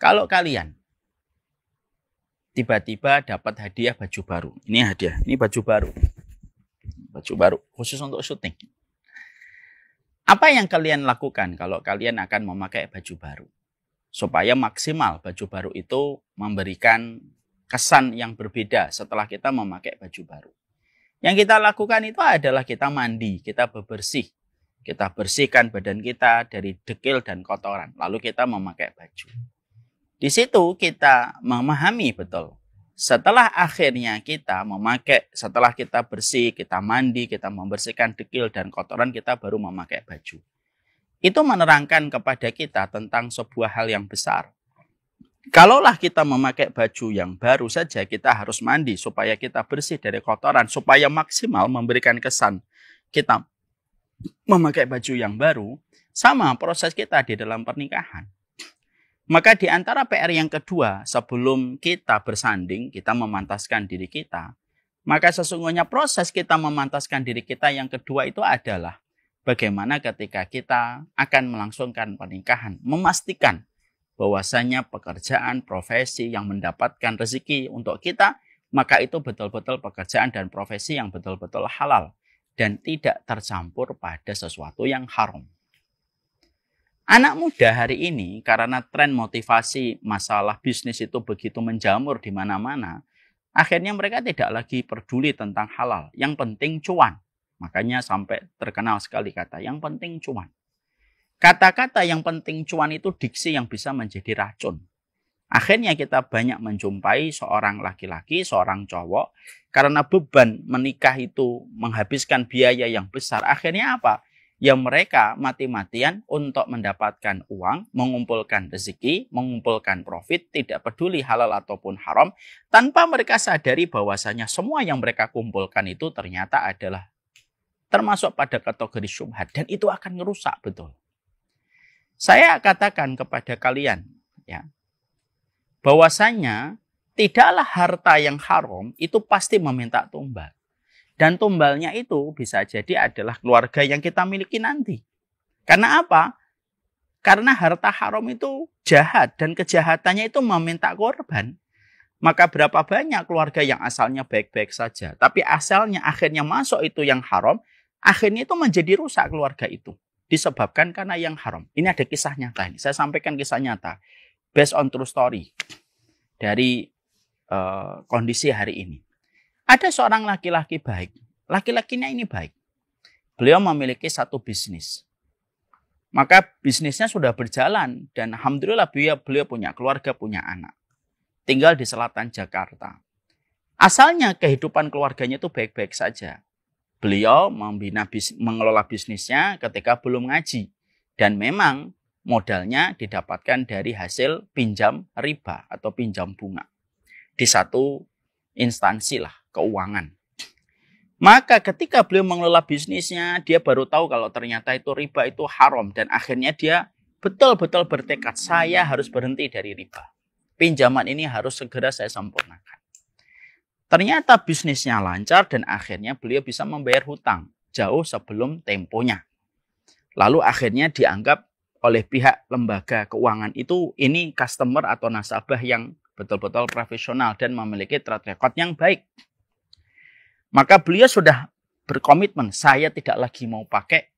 Kalau kalian tiba-tiba dapat hadiah baju baru. Ini hadiah, ini baju baru. Baju baru, khusus untuk syuting. Apa yang kalian lakukan kalau kalian akan memakai baju baru? Supaya maksimal baju baru itu memberikan kesan yang berbeda setelah kita memakai baju baru. Yang kita lakukan itu adalah kita mandi, kita bebersih. Kita bersihkan badan kita dari dekil dan kotoran. Lalu kita memakai baju. Di situ kita memahami betul. Setelah akhirnya kita memakai, setelah kita bersih, kita mandi, kita membersihkan dekil dan kotoran, kita baru memakai baju. Itu menerangkan kepada kita tentang sebuah hal yang besar. Kalaulah kita memakai baju yang baru saja, kita harus mandi supaya kita bersih dari kotoran, supaya maksimal memberikan kesan kita memakai baju yang baru. Sama proses kita di dalam pernikahan. Maka di antara PR yang kedua, sebelum kita bersanding, kita memantaskan diri kita, maka sesungguhnya proses kita memantaskan diri kita yang kedua itu adalah bagaimana ketika kita akan melangsungkan pernikahan, memastikan bahwasanya pekerjaan, profesi yang mendapatkan rezeki untuk kita, maka itu betul-betul pekerjaan dan profesi yang betul-betul halal dan tidak tercampur pada sesuatu yang haram. Anak muda hari ini karena tren motivasi masalah bisnis itu begitu menjamur di mana-mana, akhirnya mereka tidak lagi peduli tentang halal. Yang penting cuan. Makanya sampai terkenal sekali kata yang penting cuan. Kata-kata yang penting cuan itu diksi yang bisa menjadi racun. Akhirnya kita banyak menjumpai seorang laki-laki, seorang cowok, karena beban menikah itu menghabiskan biaya yang besar. Akhirnya apa? yang mereka mati-matian untuk mendapatkan uang, mengumpulkan rezeki, mengumpulkan profit, tidak peduli halal ataupun haram, tanpa mereka sadari bahwasanya semua yang mereka kumpulkan itu ternyata adalah termasuk pada kategori syubhat, dan itu akan merusak betul. Saya katakan kepada kalian, ya, bahwasanya tidaklah harta yang haram itu pasti meminta tumbal. Dan tumbalnya itu bisa jadi adalah keluarga yang kita miliki nanti. Karena apa? Karena harta haram itu jahat dan kejahatannya itu meminta korban. Maka berapa banyak keluarga yang asalnya baik-baik saja, tapi asalnya akhirnya masuk itu yang haram, akhirnya itu menjadi rusak keluarga itu. Disebabkan karena yang haram. Ini ada kisah nyata. Saya sampaikan kisah nyata. Based on true story. Dari kondisi hari ini. Ada seorang laki-laki baik. Laki-lakinya ini baik. Beliau memiliki satu bisnis. Maka bisnisnya sudah berjalan. Dan alhamdulillah beliau punya keluarga, punya anak. Tinggal di selatan Jakarta. Asalnya kehidupan keluarganya itu baik-baik saja. Beliau mengelola bisnisnya ketika belum ngaji. Dan memang modalnya didapatkan dari hasil pinjam riba atau pinjam bunga. Di satu instansi lah, keuangan. Maka ketika beliau mengelola bisnisnya, dia baru tahu kalau ternyata itu riba itu haram. Dan akhirnya dia betul-betul bertekad, saya harus berhenti dari riba. Pinjaman ini harus segera saya sempurnakan. Ternyata bisnisnya lancar dan akhirnya beliau bisa membayar hutang jauh sebelum temponya. Lalu akhirnya dianggap oleh pihak lembaga keuangan itu ini customer atau nasabah yang betul-betul profesional dan memiliki track record yang baik. Maka beliau sudah berkomitmen, saya tidak lagi mau pakai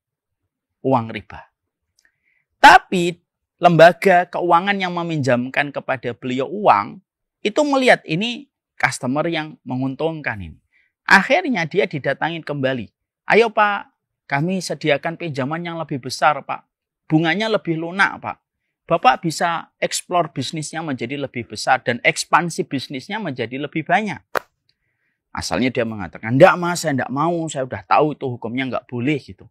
uang riba. Tapi lembaga keuangan yang meminjamkan kepada beliau uang, itu melihat ini customer yang menguntungkan ini. Akhirnya dia didatangin kembali. Ayo Pak, kami sediakan pinjaman yang lebih besar Pak. Bunganya lebih lunak Pak. Bapak bisa eksplor bisnisnya menjadi lebih besar dan ekspansi bisnisnya menjadi lebih banyak. Asalnya dia mengatakan, enggak Mas, saya enggak mau, saya udah tahu itu hukumnya enggak boleh gitu.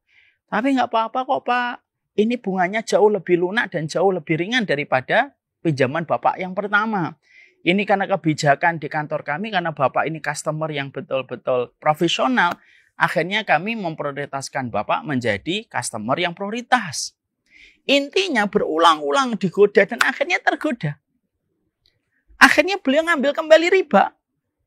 Tapi enggak apa-apa kok Pak, ini bunganya jauh lebih lunak dan jauh lebih ringan daripada pinjaman Bapak yang pertama. Ini karena kebijakan di kantor kami, karena Bapak ini customer yang betul-betul profesional, akhirnya kami memprioritaskan Bapak menjadi customer yang prioritas. Intinya berulang-ulang digoda dan akhirnya tergoda. Akhirnya beliau ngambil kembali riba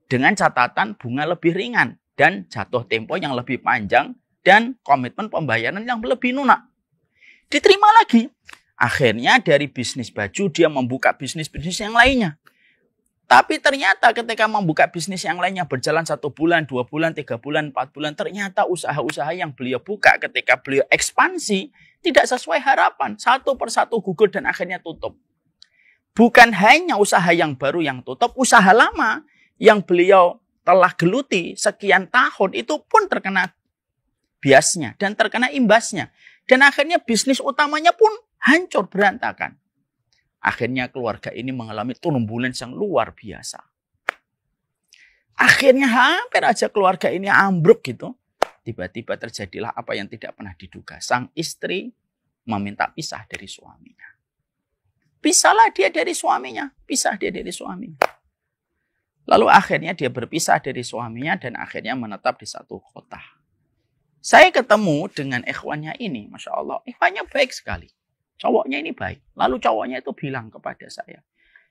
dengan catatan bunga lebih ringan dan jatuh tempo yang lebih panjang dan komitmen pembayaran yang lebih lunak. Diterima lagi. Akhirnya dari bisnis baju dia membuka bisnis-bisnis yang lainnya. Tapi ternyata ketika membuka bisnis yang lainnya berjalan 1 bulan, 2 bulan, 3 bulan, 4 bulan, ternyata usaha-usaha yang beliau buka ketika beliau ekspansi tidak sesuai harapan. Satu persatu gugur dan akhirnya tutup. Bukan hanya usaha yang baru yang tutup, usaha lama yang beliau telah geluti sekian tahun itu pun terkena biasnya dan terkena imbasnya. Dan akhirnya bisnis utamanya pun hancur berantakan. Akhirnya keluarga ini mengalami turbulensi yang luar biasa. Akhirnya hampir aja keluarga ini ambruk gitu. Tiba-tiba terjadilah apa yang tidak pernah diduga. Sang istri meminta pisah dari suaminya. Pisahlah dia dari suaminya. Pisah dia dari suaminya. Lalu akhirnya dia berpisah dari suaminya dan akhirnya menetap di satu kota. Saya ketemu dengan ikhwannya ini. Masya Allah, ikhwannya baik sekali. Cowoknya ini baik. Lalu cowoknya itu bilang kepada saya.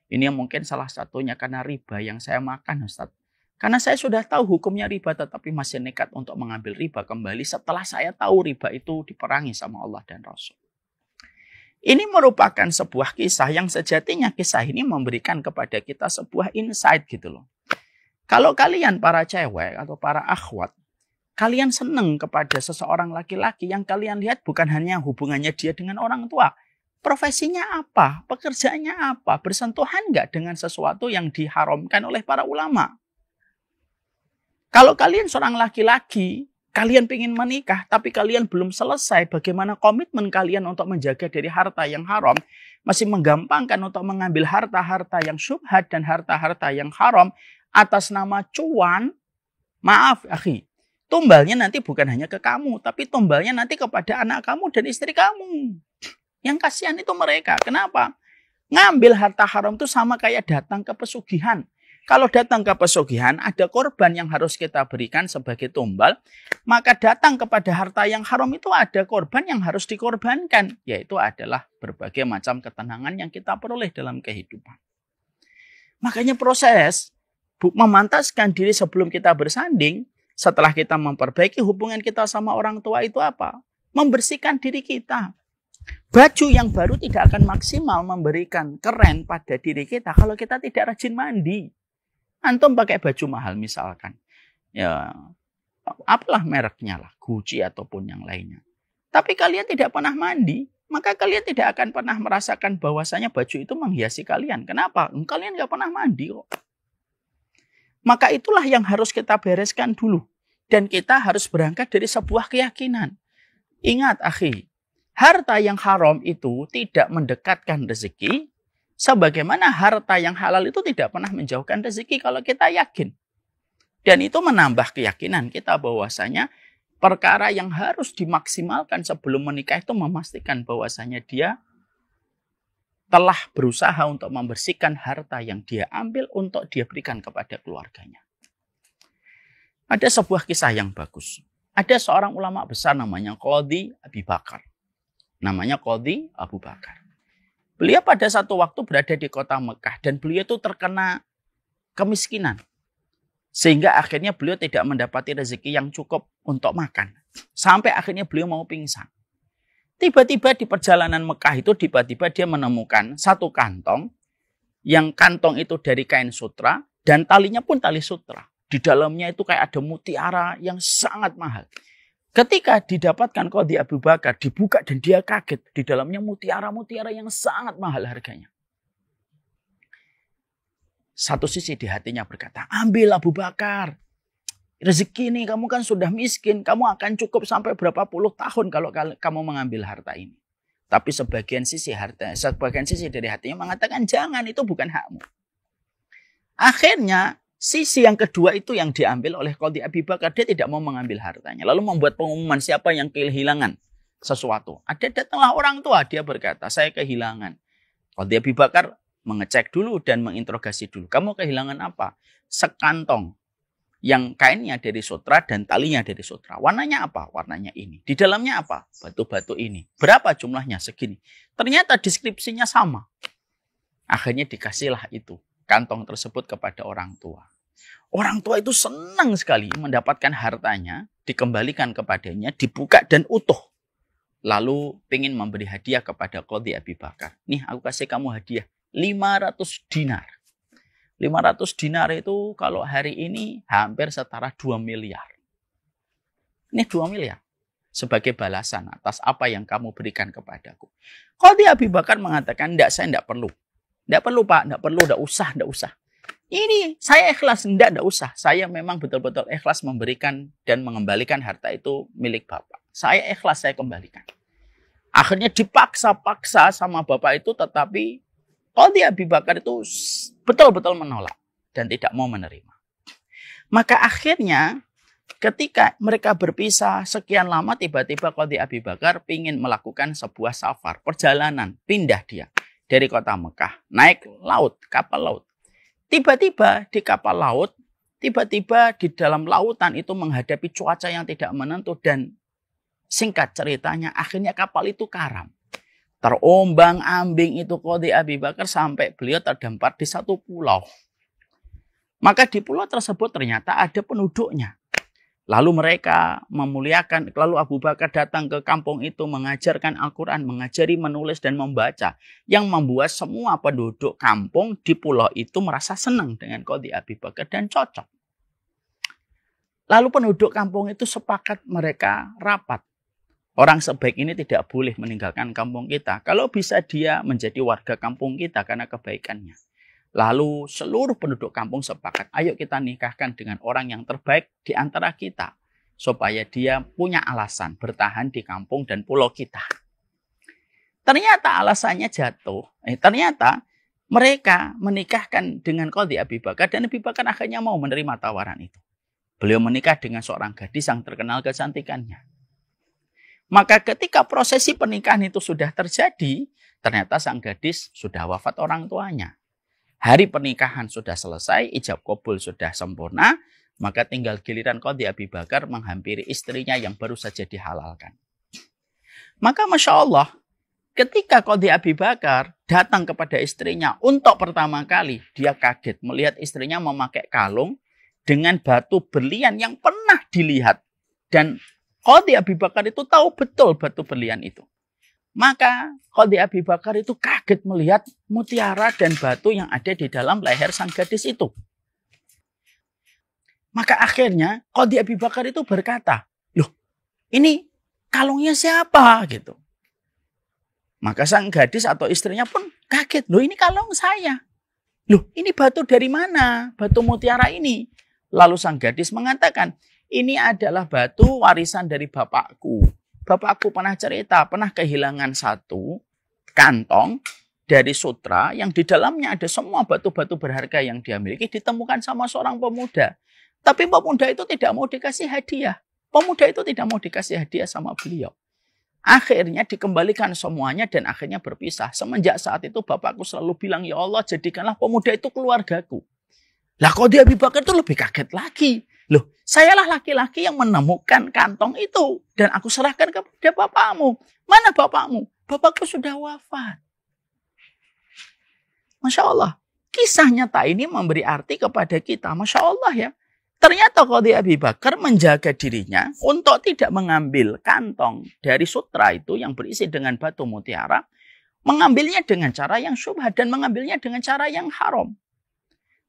Ini mungkin salah satunya karena riba yang saya makan Ustaz. Karena saya sudah tahu hukumnya riba tetapi masih nekat untuk mengambil riba kembali setelah saya tahu riba itu diperangi sama Allah dan Rasul. Ini merupakan sebuah kisah yang sejatinya kisah ini memberikan kepada kita sebuah insight gitu loh. Kalau kalian para cewek atau para akhwat, kalian senang kepada seseorang laki-laki yang kalian lihat bukan hanya hubungannya dia dengan orang tua. Profesinya apa? Pekerjaannya apa? Bersentuhan nggak dengan sesuatu yang diharamkan oleh para ulama? Kalau kalian seorang laki-laki, kalian ingin menikah, tapi kalian belum selesai bagaimana komitmen kalian untuk menjaga dari harta yang haram, masih menggampangkan untuk mengambil harta-harta yang syubhat dan harta-harta yang haram atas nama cuan, maaf akhi, tumbalnya nanti bukan hanya ke kamu, tapi tumbalnya nanti kepada anak kamu dan istri kamu. Yang kasihan itu mereka. Kenapa? Ngambil harta haram itu sama kayak datang ke pesugihan. Kalau datang ke pesugihan, ada korban yang harus kita berikan sebagai tumbal. Maka datang kepada harta yang haram itu ada korban yang harus dikorbankan. Yaitu adalah berbagai macam ketenangan yang kita peroleh dalam kehidupan. Makanya proses memantaskan diri sebelum kita bersanding, setelah kita memperbaiki hubungan kita sama orang tua itu apa? Membersihkan diri kita. Baju yang baru tidak akan maksimal memberikan keren pada diri kita kalau kita tidak rajin mandi. Antum pakai baju mahal misalkan. Ya, apalah mereknya lah, Gucci ataupun yang lainnya. Tapi kalian tidak pernah mandi, maka kalian tidak akan pernah merasakan bahwasanya baju itu menghiasi kalian. Kenapa? Kalian nggak pernah mandi kok. Maka itulah yang harus kita bereskan dulu. Dan kita harus berangkat dari sebuah keyakinan. Ingat, akhi, harta yang haram itu tidak mendekatkan rezeki, sebagaimana harta yang halal itu tidak pernah menjauhkan rezeki kalau kita yakin. Dan itu menambah keyakinan kita bahwasanya perkara yang harus dimaksimalkan sebelum menikah itu memastikan bahwasanya dia telah berusaha untuk membersihkan harta yang dia ambil untuk dia berikan kepada keluarganya. Ada sebuah kisah yang bagus. Ada seorang ulama besar namanya Qadhi Abi Bakar. Namanya Qadhi Abu Bakar. Beliau pada satu waktu berada di kota Mekah dan beliau itu terkena kemiskinan. Sehingga akhirnya beliau tidak mendapati rezeki yang cukup untuk makan. Sampai akhirnya beliau mau pingsan. Tiba-tiba di perjalanan Mekah itu tiba-tiba dia menemukan satu kantong. Yang kantong itu dari kain sutra dan talinya pun tali sutra. Di dalamnya itu kayak ada mutiara yang sangat mahal. Ketika didapatkan Qadhi Abu Bakar, dibuka dan dia kaget. Di dalamnya mutiara-mutiara yang sangat mahal harganya. Satu sisi di hatinya berkata, ambil Abu Bakar. Rezeki ini kamu kan sudah miskin. Kamu akan cukup sampai berapa puluh tahun kalau kamu mengambil harta ini. Tapi sebagian sisi dari hatinya mengatakan, jangan, itu bukan hakmu. Akhirnya, sisi yang kedua itu yang diambil oleh Qadhi Abi Bakar. Dia tidak mau mengambil hartanya. Lalu membuat pengumuman siapa yang kehilangan sesuatu. Ada datanglah orang tua. Dia berkata, saya kehilangan. Qadhi Abi Bakar mengecek dulu dan menginterogasi dulu. Kamu kehilangan apa? Sekantong yang kainnya dari sutra dan talinya dari sutra. Warnanya apa? Warnanya ini. Di dalamnya apa? Batu-batu ini. Berapa jumlahnya? Segini. Ternyata deskripsinya sama. Akhirnya dikasihlah itu kantong tersebut kepada orang tua. Orang tua itu senang sekali mendapatkan hartanya, dikembalikan kepadanya, dibuka dan utuh. Lalu ingin memberi hadiah kepada Qadhi Abi Bakar. Nih, aku kasih kamu hadiah 500 dinar. 500 dinar itu kalau hari ini hampir setara 2 miliar. Ini 2 miliar. Sebagai balasan atas apa yang kamu berikan kepadaku. Qadhi Abi Bakar mengatakan, enggak, saya enggak perlu. Enggak perlu, Pak. Enggak perlu, enggak usah. Ini saya ikhlas, enggak usah. Saya memang betul-betul ikhlas memberikan dan mengembalikan harta itu milik Bapak. Saya ikhlas, saya kembalikan. Akhirnya dipaksa-paksa sama Bapak itu, tetapi Qadhi Abi Bakar itu betul-betul menolak dan tidak mau menerima. Maka akhirnya ketika mereka berpisah sekian lama, tiba-tiba Qadhi Abi Bakar ingin melakukan sebuah safar, perjalanan, pindah dia dari kota Mekah, naik laut, kapal laut. Tiba-tiba di kapal laut, tiba-tiba di dalam lautan itu menghadapi cuaca yang tidak menentu dan singkat ceritanya akhirnya kapal itu karam. Terombang-ambing itu Qadhi Abi Bakar sampai beliau terdampar di satu pulau. Maka di pulau tersebut ternyata ada penduduknya. Lalu mereka memuliakan, lalu Abu Bakar datang ke kampung itu mengajarkan Al-Quran, mengajari menulis dan membaca. Yang membuat semua penduduk kampung di pulau itu merasa senang dengan Qadhi Abi Bakar dan cocok. Lalu penduduk kampung itu sepakat mereka rapat. Orang sebaik ini tidak boleh meninggalkan kampung kita. Kalau bisa dia menjadi warga kampung kita karena kebaikannya. Lalu seluruh penduduk kampung sepakat, ayo kita nikahkan dengan orang yang terbaik di antara kita. Supaya dia punya alasan bertahan di kampung dan pulau kita. Ternyata alasannya jatuh. Ternyata mereka menikahkan dengan Qadhi Abi Bakar dan Abi Bakar akhirnya mau menerima tawaran itu. Beliau menikah dengan seorang gadis yang terkenal kecantikannya. Maka ketika prosesi pernikahan itu sudah terjadi, ternyata sang gadis sudah wafat orang tuanya. Hari pernikahan sudah selesai, ijab kabul sudah sempurna, maka tinggal giliran Qadhi Abi Bakar menghampiri istrinya yang baru saja dihalalkan. Maka Masya Allah, ketika Qadhi Abi Bakar datang kepada istrinya untuk pertama kali, dia kaget melihat istrinya memakai kalung dengan batu berlian yang pernah dilihat. Dan Qadhi Abi Bakar itu tahu betul batu berlian itu. Maka Qadhi Abi Bakar itu kaget melihat mutiara dan batu yang ada di dalam leher sang gadis itu. Maka akhirnya Qadhi Abi Bakar itu berkata, loh ini kalungnya siapa? Gitu. Maka sang gadis atau istrinya pun kaget, loh ini kalung saya. Loh ini batu dari mana? Batu mutiara ini. Lalu sang gadis mengatakan, ini adalah batu warisan dari bapakku. Bapakku pernah cerita, pernah kehilangan satu kantong dari sutra yang di dalamnya ada semua batu-batu berharga yang dia miliki ditemukan sama seorang pemuda. Tapi pemuda itu tidak mau dikasih hadiah. Pemuda itu tidak mau dikasih hadiah sama beliau. Akhirnya dikembalikan semuanya dan akhirnya berpisah. Semenjak saat itu bapakku selalu bilang, ya Allah jadikanlah pemuda itu keluargaku. Lah Qadhi Abi Bakar itu lebih kaget lagi. Loh, sayalah laki-laki yang menemukan kantong itu. Dan aku serahkan kepada bapakmu. Mana bapakmu? Bapakku sudah wafat. Masya Allah. Kisah nyata ini memberi arti kepada kita. Masya Allah ya. Ternyata Qadhi Abi Bakar menjaga dirinya untuk tidak mengambil kantong dari sutra itu yang berisi dengan batu mutiara. Mengambilnya dengan cara yang syubhat dan mengambilnya dengan cara yang haram.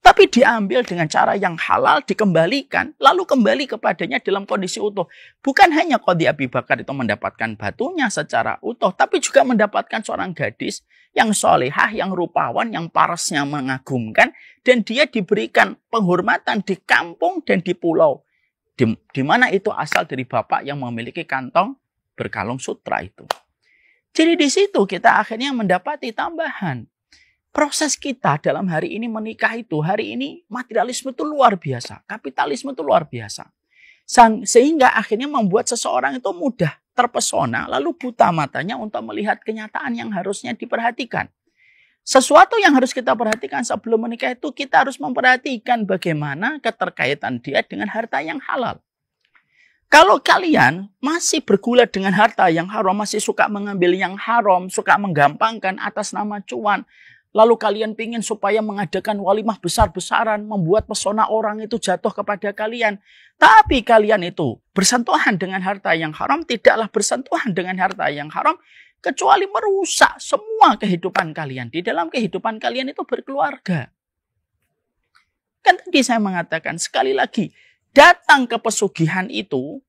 Tapi diambil dengan cara yang halal, dikembalikan, lalu kembali kepadanya dalam kondisi utuh. Bukan hanya Qadhi Abi Bakar itu mendapatkan batunya secara utuh, tapi juga mendapatkan seorang gadis yang solehah, yang rupawan, yang parasnya mengagumkan, dan dia diberikan penghormatan di kampung dan di pulau. Di mana itu asal dari bapak yang memiliki kantong berkalung sutra itu. Jadi di situ kita akhirnya mendapati tambahan. Proses kita dalam hari ini menikah itu, hari ini materialisme itu luar biasa. Kapitalisme itu luar biasa. Sehingga akhirnya membuat seseorang itu mudah terpesona, lalu buta matanya untuk melihat kenyataan yang harusnya diperhatikan. Sesuatu yang harus kita perhatikan sebelum menikah itu, kita harus memperhatikan bagaimana keterkaitan dia dengan harta yang halal. Kalau kalian masih bergulat dengan harta yang haram, masih suka mengambil yang haram, suka menggampangkan atas nama cuan, lalu kalian ingin supaya mengadakan walimah besar-besaran, membuat pesona orang itu jatuh kepada kalian. Tapi kalian itu bersentuhan dengan harta yang haram, tidaklah bersentuhan dengan harta yang haram, kecuali merusak semua kehidupan kalian. Di dalam kehidupan kalian itu berkeluarga. Kan tadi saya mengatakan sekali lagi, datang ke pesugihan itu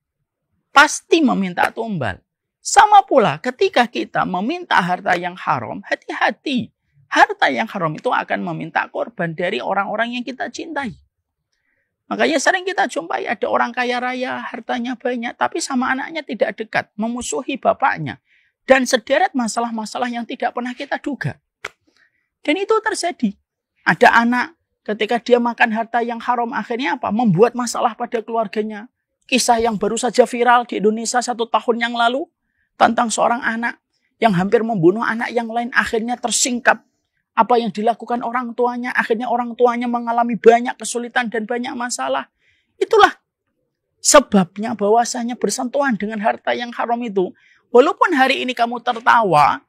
pasti meminta tumbal. Sama pula ketika kita meminta harta yang haram, hati-hati. Harta yang haram itu akan meminta korban dari orang-orang yang kita cintai. Makanya sering kita jumpai ada orang kaya raya, hartanya banyak, tapi sama anaknya tidak dekat, memusuhi bapaknya. Dan sederet masalah-masalah yang tidak pernah kita duga. Dan itu terjadi. Ada anak ketika dia makan harta yang haram, akhirnya apa? Membuat masalah pada keluarganya. Kisah yang baru saja viral di Indonesia 1 tahun yang lalu, tentang seorang anak yang hampir membunuh anak yang lain, akhirnya tersingkap apa yang dilakukan orang tuanya, akhirnya orang tuanya mengalami banyak kesulitan dan banyak masalah. Itulah sebabnya bahwasanya bersentuhan dengan harta yang haram itu, walaupun hari ini kamu tertawa,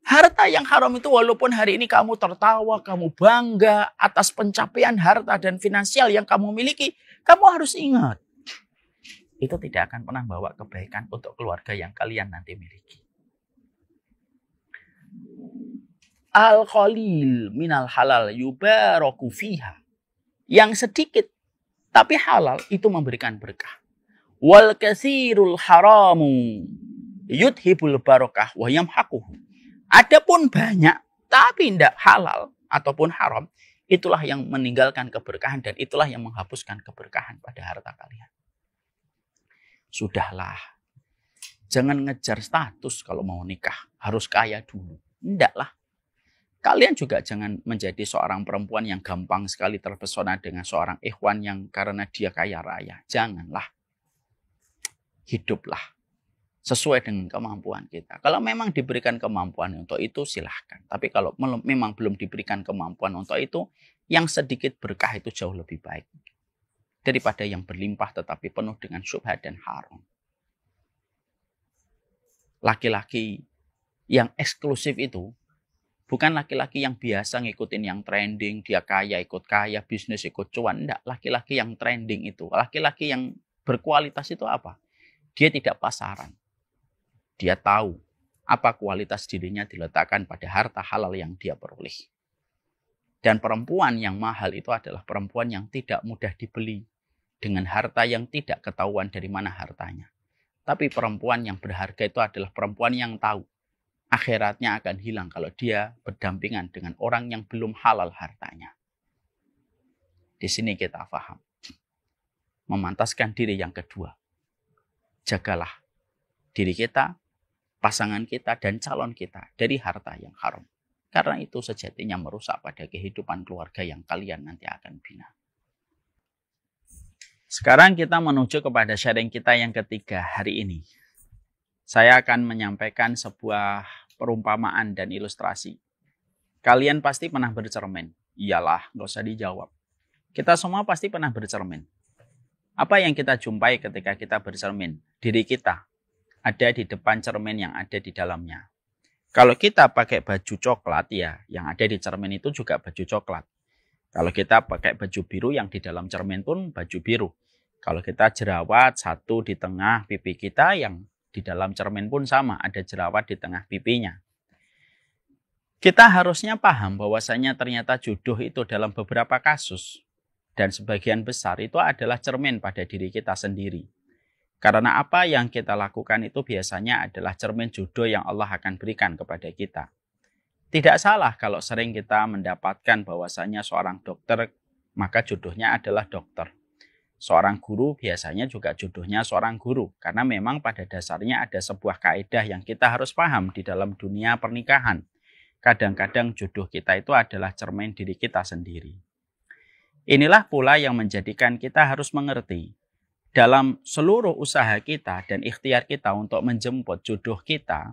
harta yang haram itu walaupun hari ini kamu tertawa, kamu bangga atas pencapaian harta dan finansial yang kamu miliki, kamu harus ingat, itu tidak akan pernah bawa kebaikan untuk keluarga yang kalian nanti miliki. Al-qalil minal halal yubaraku fiha. Yang sedikit tapi halal itu memberikan berkah. Wal katsirul haramu yudhibul barakah wa yamhaquhu. Adapun banyak tapi tidak halal ataupun haram, itulah yang meninggalkan keberkahan dan itulah yang menghapuskan keberkahan pada harta kalian. Sudahlah. Jangan ngejar status kalau mau nikah, harus kaya dulu. Enggak lah. Kalian juga jangan menjadi seorang perempuan yang gampang sekali terpesona dengan seorang ikhwan yang karena dia kaya raya. Janganlah. Hiduplah sesuai dengan kemampuan kita. Kalau memang diberikan kemampuan untuk itu, silahkan. Tapi kalau memang belum diberikan kemampuan untuk itu, yang sedikit berkah itu jauh lebih baik daripada yang berlimpah tetapi penuh dengan syubhat dan haram. Laki-laki yang eksklusif itu bukan laki-laki yang biasa ngikutin yang trending, dia kaya ikut kaya, bisnis ikut cuan. Enggak, laki-laki yang trending itu, laki-laki yang berkualitas itu apa? Dia tidak pasaran. Dia tahu apa kualitas dirinya diletakkan pada harta halal yang dia peroleh. Dan perempuan yang mahal itu adalah perempuan yang tidak mudah dibeli dengan harta yang tidak ketahuan dari mana hartanya. Tapi perempuan yang berharga itu adalah perempuan yang tahu akhiratnya akan hilang kalau dia berdampingan dengan orang yang belum halal hartanya. Di sini kita paham. Memantaskan diri yang kedua. Jagalah diri kita, pasangan kita, dan calon kita dari harta yang haram. Karena itu sejatinya merusak pada kehidupan keluarga yang kalian nanti akan bina. Sekarang kita menuju kepada sharing kita yang ketiga hari ini. Saya akan menyampaikan sebuah perumpamaan dan ilustrasi. Kalian pasti pernah bercermin. Iyalah, nggak usah dijawab. Kita semua pasti pernah bercermin. Apa yang kita jumpai ketika kita bercermin? Diri kita ada di depan cermin yang ada di dalamnya. Kalau kita pakai baju coklat, ya, yang ada di cermin itu juga baju coklat. Kalau kita pakai baju biru, yang di dalam cermin pun baju biru. Kalau kita jerawat satu di tengah pipi kita, yang di dalam cermin pun sama, ada jerawat di tengah pipinya. Kita harusnya paham bahwasanya ternyata jodoh itu dalam beberapa kasus, dan sebagian besar itu adalah cermin pada diri kita sendiri. Karena apa yang kita lakukan itu biasanya adalah cermin jodoh yang Allah akan berikan kepada kita. Tidak salah kalau sering kita mendapatkan bahwasanya seorang dokter, maka jodohnya adalah dokter. Seorang guru biasanya juga jodohnya seorang guru. Karena memang pada dasarnya ada sebuah kaidah yang kita harus paham di dalam dunia pernikahan. Kadang-kadang jodoh kita itu adalah cermin diri kita sendiri. Inilah pula yang menjadikan kita harus mengerti. Dalam seluruh usaha kita dan ikhtiar kita untuk menjemput jodoh kita,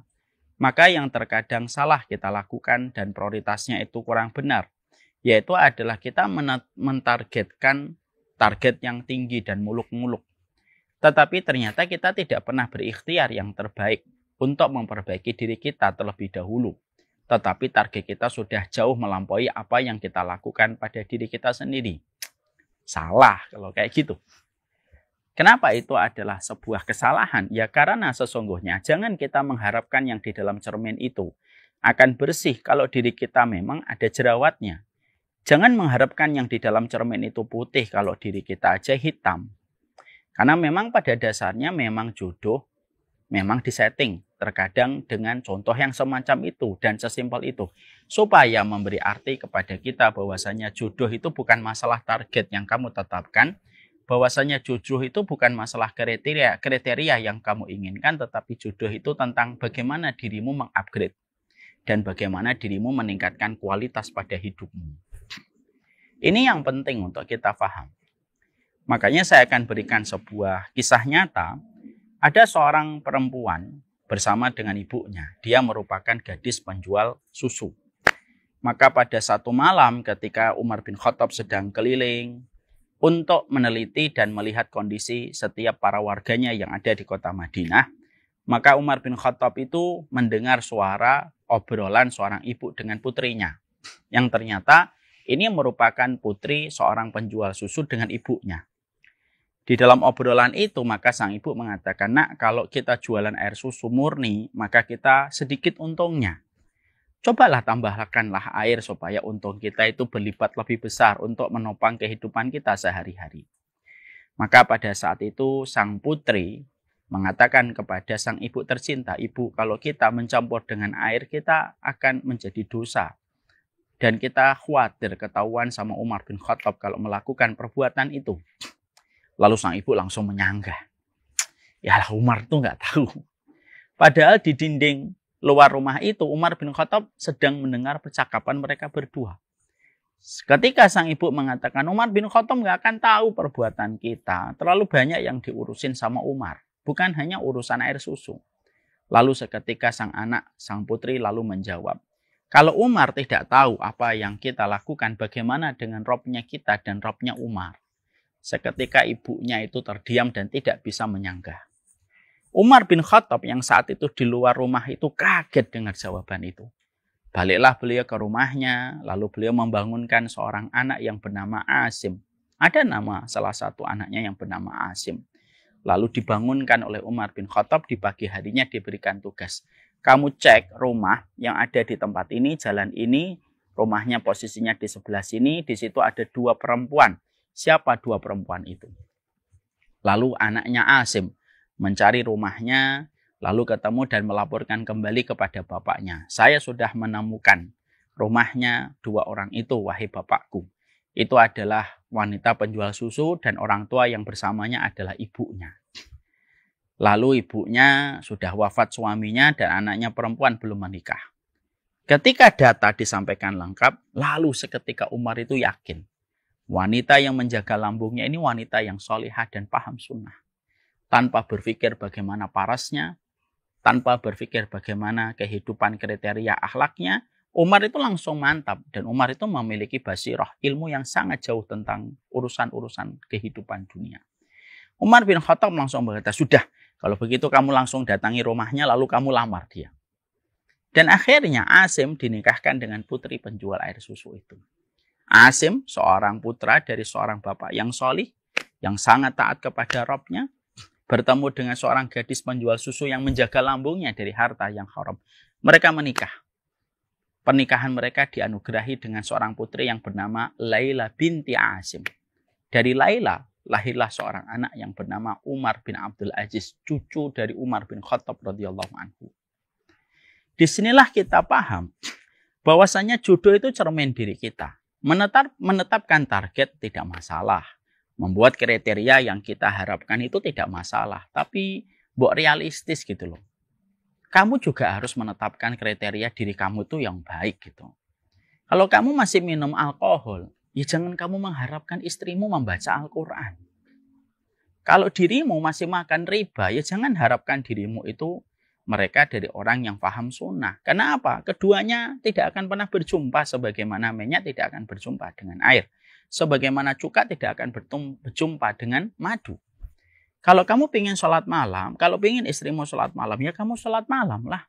maka yang terkadang salah kita lakukan dan prioritasnya itu kurang benar, yaitu adalah kita mentargetkan target yang tinggi dan muluk-muluk. Tetapi ternyata kita tidak pernah berikhtiar yang terbaik untuk memperbaiki diri kita terlebih dahulu. Tetapi target kita sudah jauh melampaui apa yang kita lakukan pada diri kita sendiri. Salah kalau kayak gitu. Kenapa itu adalah sebuah kesalahan? Ya karena sesungguhnya jangan kita mengharapkan yang di dalam cermin itu akan bersih kalau diri kita memang ada jerawatnya. Jangan mengharapkan yang di dalam cermin itu putih kalau diri kita aja hitam. Karena memang pada dasarnya memang jodoh memang disetting terkadang dengan contoh yang semacam itu dan sesimpel itu. Supaya memberi arti kepada kita bahwasanya jodoh itu bukan masalah target yang kamu tetapkan. Bahwasanya jodoh itu bukan masalah kriteria yang kamu inginkan, tetapi jodoh itu tentang bagaimana dirimu mengupgrade dan bagaimana dirimu meningkatkan kualitas pada hidupmu. Ini yang penting untuk kita paham. Makanya saya akan berikan sebuah kisah nyata. Ada seorang perempuan bersama dengan ibunya. Dia merupakan gadis penjual susu. Maka pada satu malam ketika Umar bin Khattab sedang keliling untuk meneliti dan melihat kondisi setiap para warganya yang ada di kota Madinah, maka Umar bin Khattab itu mendengar suara obrolan seorang ibu dengan putrinya, yang ternyata ini merupakan putri seorang penjual susu dengan ibunya. Di dalam obrolan itu, maka sang ibu mengatakan, "Nak, kalau kita jualan air susu murni, maka kita sedikit untungnya. Cobalah tambahkanlah air supaya untung kita itu berlipat lebih besar untuk menopang kehidupan kita sehari-hari." Maka pada saat itu sang putri mengatakan kepada sang ibu tercinta, "Ibu, kalau kita mencampur dengan air kita akan menjadi dosa. Dan kita khawatir ketahuan sama Umar bin Khattab kalau melakukan perbuatan itu." Lalu sang ibu langsung menyanggah. Ya Umar tuh nggak tahu. Padahal di dinding luar rumah itu Umar bin Khattab sedang mendengar percakapan mereka berdua. Ketika sang ibu mengatakan, Umar bin Khattab nggak akan tahu perbuatan kita. Terlalu banyak yang diurusin sama Umar. Bukan hanya urusan air susu. Lalu seketika sang anak, sang putri lalu menjawab, kalau Umar tidak tahu apa yang kita lakukan, bagaimana dengan robnya kita dan robnya Umar? Seketika ibunya itu terdiam dan tidak bisa menyanggah. Umar bin Khattab yang saat itu di luar rumah itu kaget dengar jawaban itu. Baliklah beliau ke rumahnya, lalu beliau membangunkan seorang anak yang bernama Asim. Ada nama salah satu anaknya yang bernama Asim. Lalu dibangunkan oleh Umar bin Khattab, di pagi harinya diberikan tugas. Kamu cek rumah yang ada di tempat ini, jalan ini, rumahnya posisinya di sebelah sini, di situ ada 2 perempuan. Siapa 2 perempuan itu? Lalu anaknya Asim mencari rumahnya, lalu ketemu dan melaporkan kembali kepada bapaknya. Saya sudah menemukan rumahnya 2 orang itu, wahai bapakku. Itu adalah wanita penjual susu dan orang tua yang bersamanya adalah ibunya. Lalu ibunya sudah wafat suaminya dan anaknya perempuan belum menikah. Ketika data disampaikan lengkap, lalu seketika Umar itu yakin. Wanita yang menjaga lambungnya ini wanita yang solihah dan paham sunnah. Tanpa berpikir bagaimana parasnya, tanpa berpikir bagaimana kehidupan kriteria akhlaknya, Umar itu langsung mantap. Dan Umar itu memiliki basirah, ilmu yang sangat jauh tentang urusan-urusan kehidupan dunia. Umar bin Khattab langsung berkata, sudah, kalau begitu kamu langsung datangi rumahnya, lalu kamu lamar dia. Dan akhirnya Asim dinikahkan dengan putri penjual air susu itu. Asim, seorang putra dari seorang bapak yang solih, yang sangat taat kepada Rabbnya, bertemu dengan seorang gadis penjual susu yang menjaga lambungnya dari harta yang haram. Mereka menikah. Pernikahan mereka dianugerahi dengan seorang putri yang bernama Laila binti Asim. Dari Laila lahirlah seorang anak yang bernama Umar bin Abdul Aziz, cucu dari Umar bin Khattab radhiyallahu anhu. Disinilah kita paham bahwasanya jodoh itu cermin diri kita. Menetapkan target tidak masalah. Membuat kriteria yang kita harapkan itu tidak masalah. Tapi buat realistis gitu loh. Kamu juga harus menetapkan kriteria diri kamu tuh yang baik gitu. Kalau kamu masih minum alkohol, ya jangan kamu mengharapkan istrimu membaca Al-Quran. Kalau dirimu masih makan riba, ya jangan harapkan dirimu itu mereka dari orang yang paham sunnah. Karena apa? Keduanya tidak akan pernah berjumpa sebagaimana minyak tidak akan berjumpa dengan air. Sebagaimana cuka tidak akan berjumpa dengan madu. Kalau kamu ingin sholat malam, kalau ingin istrimu sholat malam, ya kamu sholat malam lah.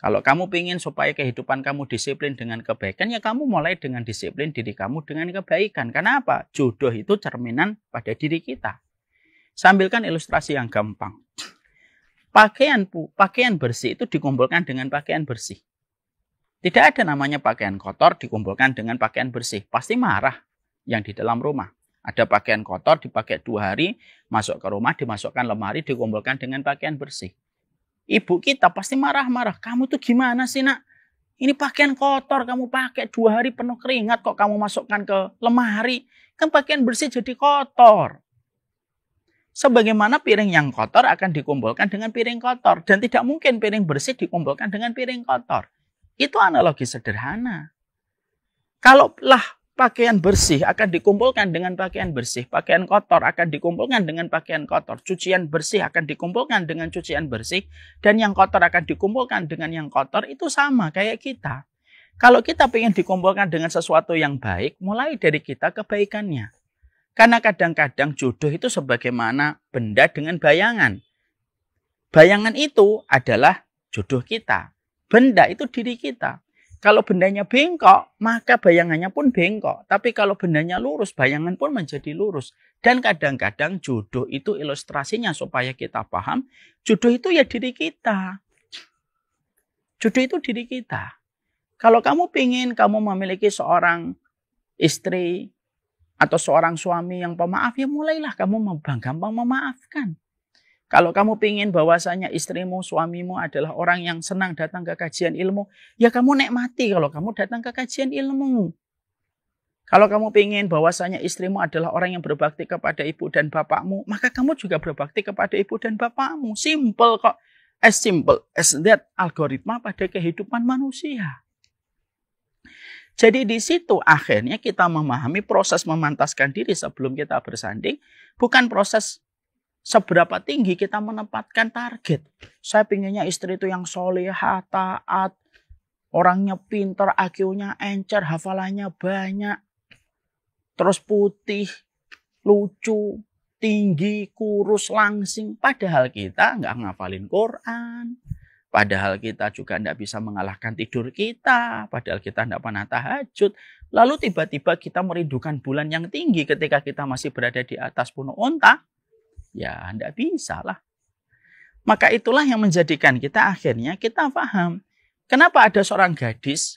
Kalau kamu ingin supaya kehidupan kamu disiplin dengan kebaikan, ya kamu mulai dengan disiplin diri kamu dengan kebaikan. Karena apa? Jodoh itu cerminan pada diri kita. Sambilkan ilustrasi yang gampang. Pakaian bersih itu dikumpulkan dengan pakaian bersih. Tidak ada namanya pakaian kotor dikumpulkan dengan pakaian bersih. Pasti marah yang di dalam rumah. Ada pakaian kotor dipakai 2 hari, masuk ke rumah, dimasukkan lemari, dikumpulkan dengan pakaian bersih. Ibu kita pasti marah-marah. Kamu tuh gimana sih nak? Ini pakaian kotor, kamu pakai 2 hari penuh keringat kok kamu masukkan ke lemari. Kan pakaian bersih jadi kotor. Sebagaimana piring yang kotor akan dikumpulkan dengan piring kotor. Dan tidak mungkin piring bersih dikumpulkan dengan piring kotor. Itu analogi sederhana. Kalaulah pakaian bersih akan dikumpulkan dengan pakaian bersih. Pakaian kotor akan dikumpulkan dengan pakaian kotor. Cucian bersih akan dikumpulkan dengan cucian bersih. Dan yang kotor akan dikumpulkan dengan yang kotor. Itu sama kayak kita. Kalau kita ingin dikumpulkan dengan sesuatu yang baik, mulai dari kita kebaikannya. Karena kadang-kadang jodoh itu sebagaimana benda dengan bayangan. Bayangan itu adalah jodoh kita. Benda itu diri kita. Kalau bendanya bengkok, maka bayangannya pun bengkok. Tapi kalau bendanya lurus, bayangan pun menjadi lurus. Dan kadang-kadang jodoh itu ilustrasinya supaya kita paham. Jodoh itu ya diri kita. Jodoh itu diri kita. Kalau kamu ingin kamu memiliki seorang istri atau seorang suami yang pemaaf, ya mulailah kamu gampang memaafkan. Kalau kamu ingin bahwasanya istrimu, suamimu adalah orang yang senang datang ke kajian ilmu, ya kamu nikmati kalau kamu datang ke kajian ilmu. Kalau kamu ingin bahwasanya istrimu adalah orang yang berbakti kepada ibu dan bapakmu, maka kamu juga berbakti kepada ibu dan bapakmu. Simple kok. As simple as that algoritma pada kehidupan manusia. Jadi di situ akhirnya kita memahami proses memantaskan diri sebelum kita bersanding bukan proses seberapa tinggi kita menempatkan target. Saya pinginnya istri itu yang solehah, taat, orangnya pintar, IQ-nya encer, hafalannya banyak, terus putih, lucu, tinggi, kurus, langsing. Padahal kita nggak ngafalin Quran. Padahal kita juga tidak bisa mengalahkan tidur kita. Padahal kita tidak pernah tahajud. Lalu tiba-tiba kita merindukan bulan yang tinggi ketika kita masih berada di atas punuk unta. Ya, tidak bisa lah. Maka itulah yang menjadikan kita akhirnya kita paham. Kenapa ada seorang gadis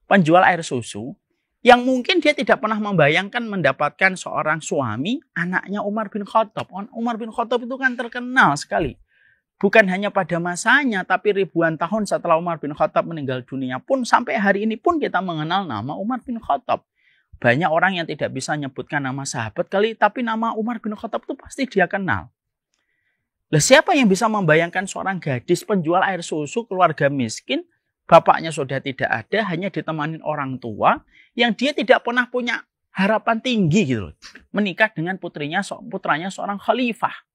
penjual air susu yang mungkin dia tidak pernah membayangkan mendapatkan seorang suami anaknya Umar bin Khattab. Umar bin Khattab itu kan terkenal sekali. Bukan hanya pada masanya, tapi ribuan tahun setelah Umar bin Khattab meninggal dunia pun, sampai hari ini pun kita mengenal nama Umar bin Khattab. Banyak orang yang tidak bisa menyebutkan nama sahabat kali, tapi nama Umar bin Khattab itu pasti dia kenal. Lah siapa yang bisa membayangkan seorang gadis penjual air susu, keluarga miskin, bapaknya sudah tidak ada, hanya ditemani orang tua, yang dia tidak pernah punya harapan tinggi gitu, menikah dengan putranya seorang khalifah.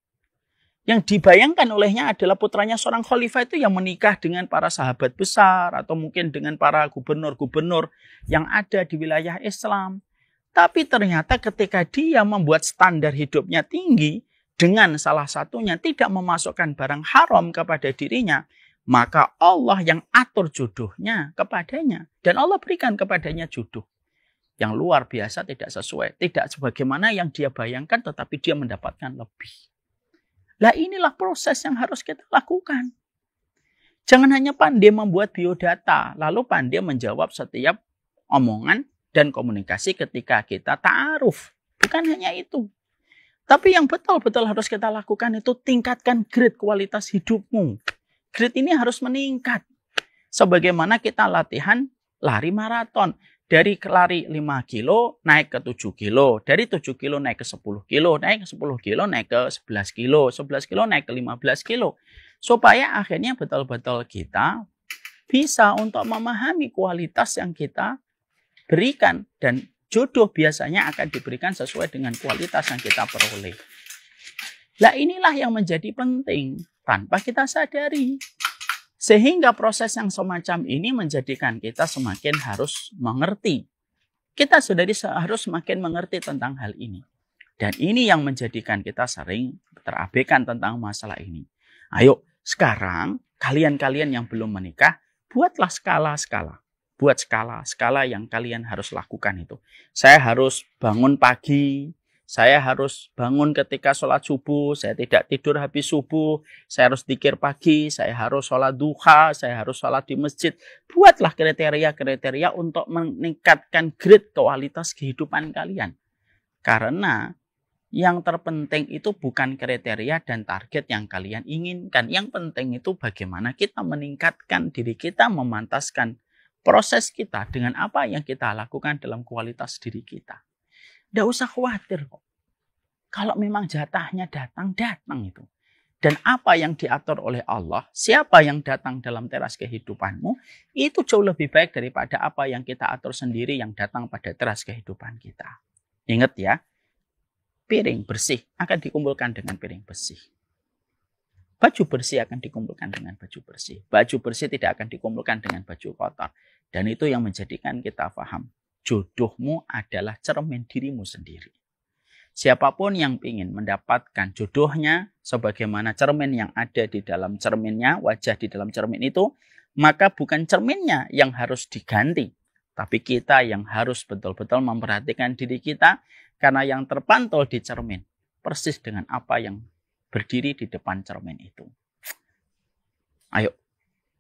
Yang dibayangkan olehnya adalah putranya seorang khalifah itu yang menikah dengan para sahabat besar atau mungkin dengan para gubernur-gubernur yang ada di wilayah Islam. Tapi ternyata ketika dia membuat standar hidupnya tinggi dengan salah satunya tidak memasukkan barang haram kepada dirinya, maka Allah yang atur jodohnya kepadanya. Dan Allah berikan kepadanya jodoh yang luar biasa, tidak sesuai. Tidak sebagaimana yang dia bayangkan, tetapi dia mendapatkan lebih. Lah inilah proses yang harus kita lakukan. Jangan hanya pandai membuat biodata, lalu pandai menjawab setiap omongan dan komunikasi ketika kita ta'aruf. Bukan hanya itu. Tapi yang betul-betul harus kita lakukan itu tingkatkan grade kualitas hidupmu. Grade ini harus meningkat. Sebagaimana kita latihan lari maraton. Dari lari 5 kilo naik ke 7 kilo. Dari 7 kilo naik ke 10 kilo. Naik ke 10 kilo naik ke 11 kilo. 11 kilo naik ke 15 kilo. Supaya akhirnya betul-betul kita bisa untuk memahami kualitas yang kita berikan. Dan jodoh biasanya akan diberikan sesuai dengan kualitas yang kita peroleh. Nah inilah yang menjadi penting tanpa kita sadari. Sehingga proses yang semacam ini menjadikan kita semakin harus mengerti. Kita saudari harus semakin mengerti tentang hal ini. Dan ini yang menjadikan kita sering terabaikan tentang masalah ini. Ayo sekarang kalian-kalian yang belum menikah, buatlah skala-skala. Buat skala-skala yang kalian harus lakukan itu. Saya harus bangun pagi. Saya harus bangun ketika sholat subuh, saya tidak tidur habis subuh, saya harus zikir pagi, saya harus sholat duha, saya harus sholat di masjid. Buatlah kriteria-kriteria untuk meningkatkan grade kualitas kehidupan kalian. Karena yang terpenting itu bukan kriteria dan target yang kalian inginkan. Yang penting itu bagaimana kita meningkatkan diri kita, memantaskan proses kita dengan apa yang kita lakukan dalam kualitas diri kita. Tidak usah khawatir kok. Kalau memang jatahnya datang itu. Dan apa yang diatur oleh Allah, siapa yang datang dalam teras kehidupanmu, itu jauh lebih baik daripada apa yang kita atur sendiri yang datang pada teras kehidupan kita. Ingat ya, piring bersih akan dikumpulkan dengan piring bersih. Baju bersih akan dikumpulkan dengan baju bersih. Baju bersih tidak akan dikumpulkan dengan baju kotor. Dan itu yang menjadikan kita paham. Jodohmu adalah cermin dirimu sendiri. Siapapun yang ingin mendapatkan jodohnya sebagaimana cermin yang ada di dalam cerminnya, wajah di dalam cermin itu, maka bukan cerminnya yang harus diganti. Tapi kita yang harus betul-betul memperhatikan diri kita karena yang terpantul di cermin persis dengan apa yang berdiri di depan cermin itu. Ayo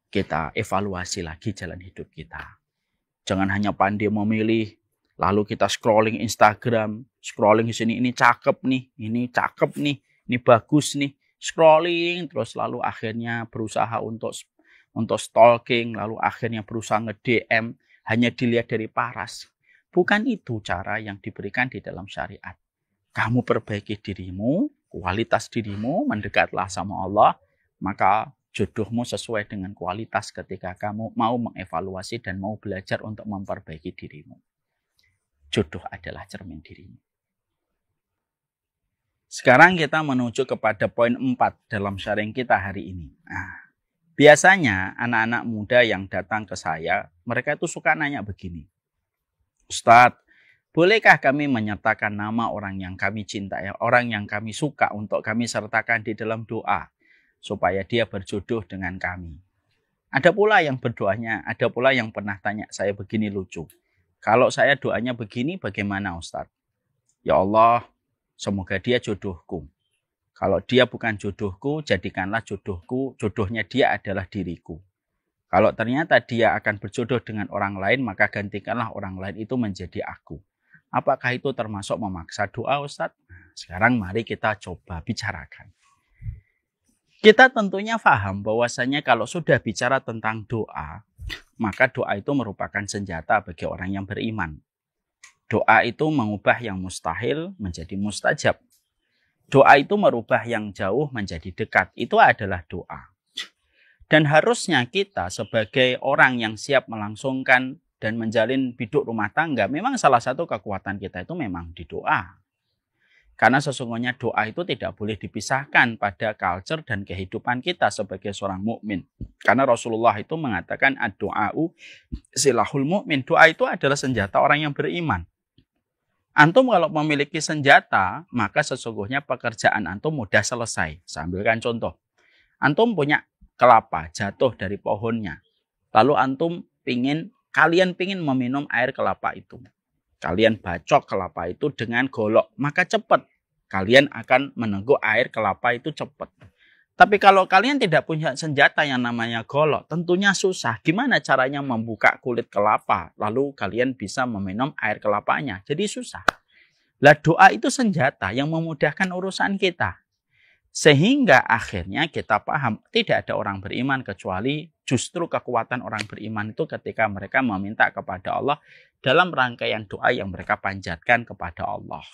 kita evaluasi lagi jalan hidup kita. Jangan hanya pandai memilih, lalu kita scrolling Instagram, scrolling di sini, ini cakep nih, ini bagus nih, scrolling terus lalu akhirnya berusaha untuk stalking, lalu akhirnya berusaha nge-DM, hanya dilihat dari paras. Bukan itu cara yang diberikan di dalam syariat. Kamu perbaiki dirimu, kualitas dirimu, mendekatlah sama Allah, maka jodohmu sesuai dengan kualitas ketika kamu mau mengevaluasi dan mau belajar untuk memperbaiki dirimu. Jodoh adalah cermin dirimu. Sekarang kita menuju kepada poin 4 dalam sharing kita hari ini. Nah, biasanya anak-anak muda yang datang ke saya, mereka itu suka nanya begini. Ustadz, bolehkah kami menyertakan nama orang yang kami cintai, orang yang kami suka untuk kami sertakan di dalam doa supaya dia berjodoh dengan kami? Ada pula yang berdoanya, ada pula yang pernah tanya saya begini lucu. Kalau saya doanya begini bagaimana Ustadz? Ya Allah, semoga dia jodohku. Kalau dia bukan jodohku, jadikanlah jodohku, jodohnya dia adalah diriku. Kalau ternyata dia akan berjodoh dengan orang lain, maka gantikanlah orang lain itu menjadi aku. Apakah itu termasuk memaksa doa, Ustadz? Sekarang mari kita coba bicarakan. Kita tentunya paham bahwasanya kalau sudah bicara tentang doa, maka doa itu merupakan senjata bagi orang yang beriman. Doa itu mengubah yang mustahil menjadi mustajab. Doa itu merubah yang jauh menjadi dekat. Itu adalah doa. Dan harusnya kita sebagai orang yang siap melangsungkan dan menjalin biduk rumah tangga, memang salah satu kekuatan kita itu memang di doa. Karena sesungguhnya doa itu tidak boleh dipisahkan pada culture dan kehidupan kita sebagai seorang mukmin. Karena Rasulullah itu mengatakan ad-du'a'u silahul mukmin. Doa itu adalah senjata orang yang beriman. Antum kalau memiliki senjata, maka sesungguhnya pekerjaan antum mudah selesai. Saya ambilkan contoh. Antum punya kelapa jatuh dari pohonnya. Lalu antum kalian pingin meminum air kelapa itu. Kalian bacok kelapa itu dengan golok, maka cepat. Kalian akan meneguk air kelapa itu cepat. Tapi kalau kalian tidak punya senjata yang namanya golok, tentunya susah. Gimana caranya membuka kulit kelapa, lalu kalian bisa meminum air kelapanya? Jadi susah. Lah doa itu senjata yang memudahkan urusan kita. Sehingga akhirnya kita paham tidak ada orang beriman kecuali justru kekuatan orang beriman itu ketika mereka meminta kepada Allah dalam rangkaian doa yang mereka panjatkan kepada Allah.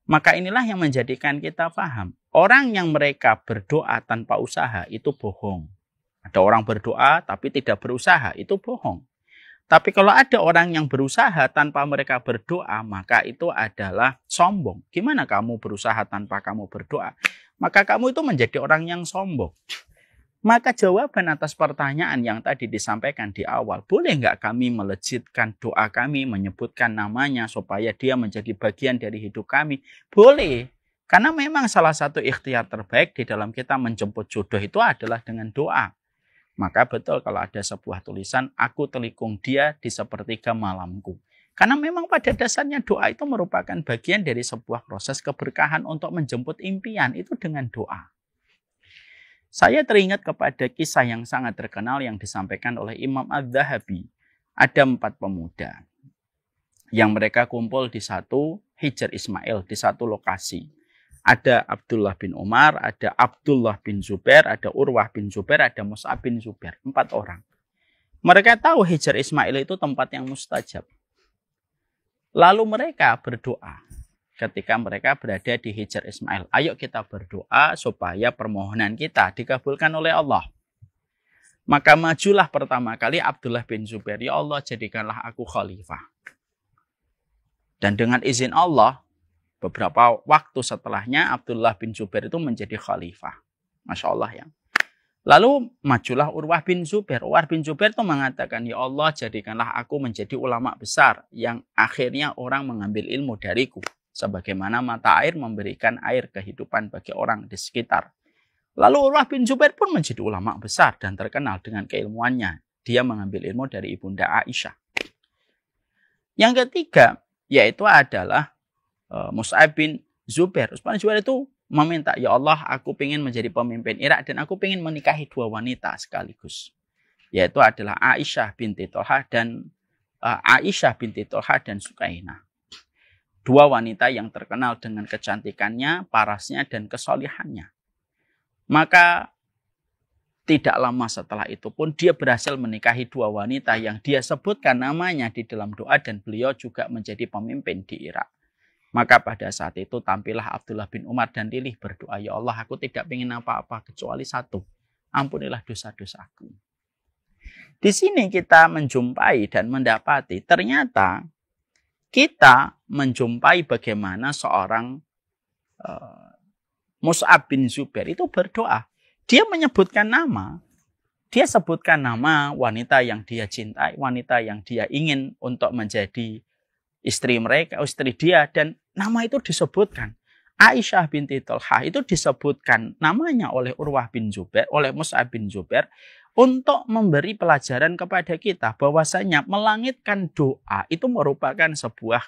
Maka inilah yang menjadikan kita paham. Orang yang mereka berdoa tanpa usaha itu bohong. Ada orang berdoa tapi tidak berusaha, itu bohong. Tapi kalau ada orang yang berusaha tanpa mereka berdoa, maka itu adalah sombong. Gimana kamu berusaha tanpa kamu berdoa? Maka kamu itu menjadi orang yang sombong. Maka jawaban atas pertanyaan yang tadi disampaikan di awal, boleh nggak kami melejitkan doa kami, menyebutkan namanya supaya dia menjadi bagian dari hidup kami? Boleh. Karena memang salah satu ikhtiar terbaik di dalam kita menjemput jodoh itu adalah dengan doa. Maka betul kalau ada sebuah tulisan, aku telikung dia di sepertiga malamku. Karena memang pada dasarnya doa itu merupakan bagian dari sebuah proses keberkahan untuk menjemput impian, itu dengan doa. Saya teringat kepada kisah yang sangat terkenal yang disampaikan oleh Imam Az-Zahabi. Ada 4 pemuda yang mereka kumpul di satu Hijr Ismail, di satu lokasi. Ada Abdullah bin Umar, ada Abdullah bin Zubair, ada Urwah bin Zubair, ada Mus'ab bin Zubair. 4 orang. Mereka tahu Hijr Ismail itu tempat yang mustajab. Lalu mereka berdoa ketika mereka berada di Hijr Ismail. Ayo kita berdoa supaya permohonan kita dikabulkan oleh Allah. Maka majulah pertama kali Abdullah bin Zubair. Ya Allah, jadikanlah aku khalifah. Dan dengan izin Allah, beberapa waktu setelahnya Abdullah bin Zubair itu menjadi khalifah. Masya Allah ya. Lalu majulah Urwah bin Zubair. Urwah bin Zubair itu mengatakan, ya Allah jadikanlah aku menjadi ulama besar yang akhirnya orang mengambil ilmu dariku. Sebagaimana mata air memberikan air kehidupan bagi orang di sekitar. Lalu Urwah bin Zubair pun menjadi ulama besar dan terkenal dengan keilmuannya. Dia mengambil ilmu dari Ibunda Aisyah. Yang ketiga, yaitu adalah Mus'ab bin Zubair. Mus'ab bin Zubair itu meminta, ya Allah aku ingin menjadi pemimpin Irak dan aku ingin menikahi 2 wanita sekaligus. Yaitu adalah Aisyah binti Tolha dan Sukainah. 2 wanita yang terkenal dengan kecantikannya, parasnya, dan kesolihannya. Maka tidak lama setelah itu pun dia berhasil menikahi 2 wanita yang dia sebutkan namanya di dalam doa dan beliau juga menjadi pemimpin di Irak. Maka pada saat itu tampillah Abdullah bin Umar dan Lilih berdoa, ya Allah aku tidak ingin apa-apa kecuali 1. ampunilah dosa-dosaku. Di sini kita menjumpai dan mendapati ternyata kita menjumpai bagaimana seorang Mus'ab bin Zubair itu berdoa. Dia menyebutkan nama. Dia sebutkan nama wanita yang dia cintai, wanita yang dia ingin untuk menjadi istri mereka, istri dia, dan nama itu disebutkan. Aisyah binti Thalhah itu disebutkan namanya oleh Urwah bin Zubair, oleh Mus'ab bin Zubair, untuk memberi pelajaran kepada kita bahwasanya melangitkan doa itu merupakan sebuah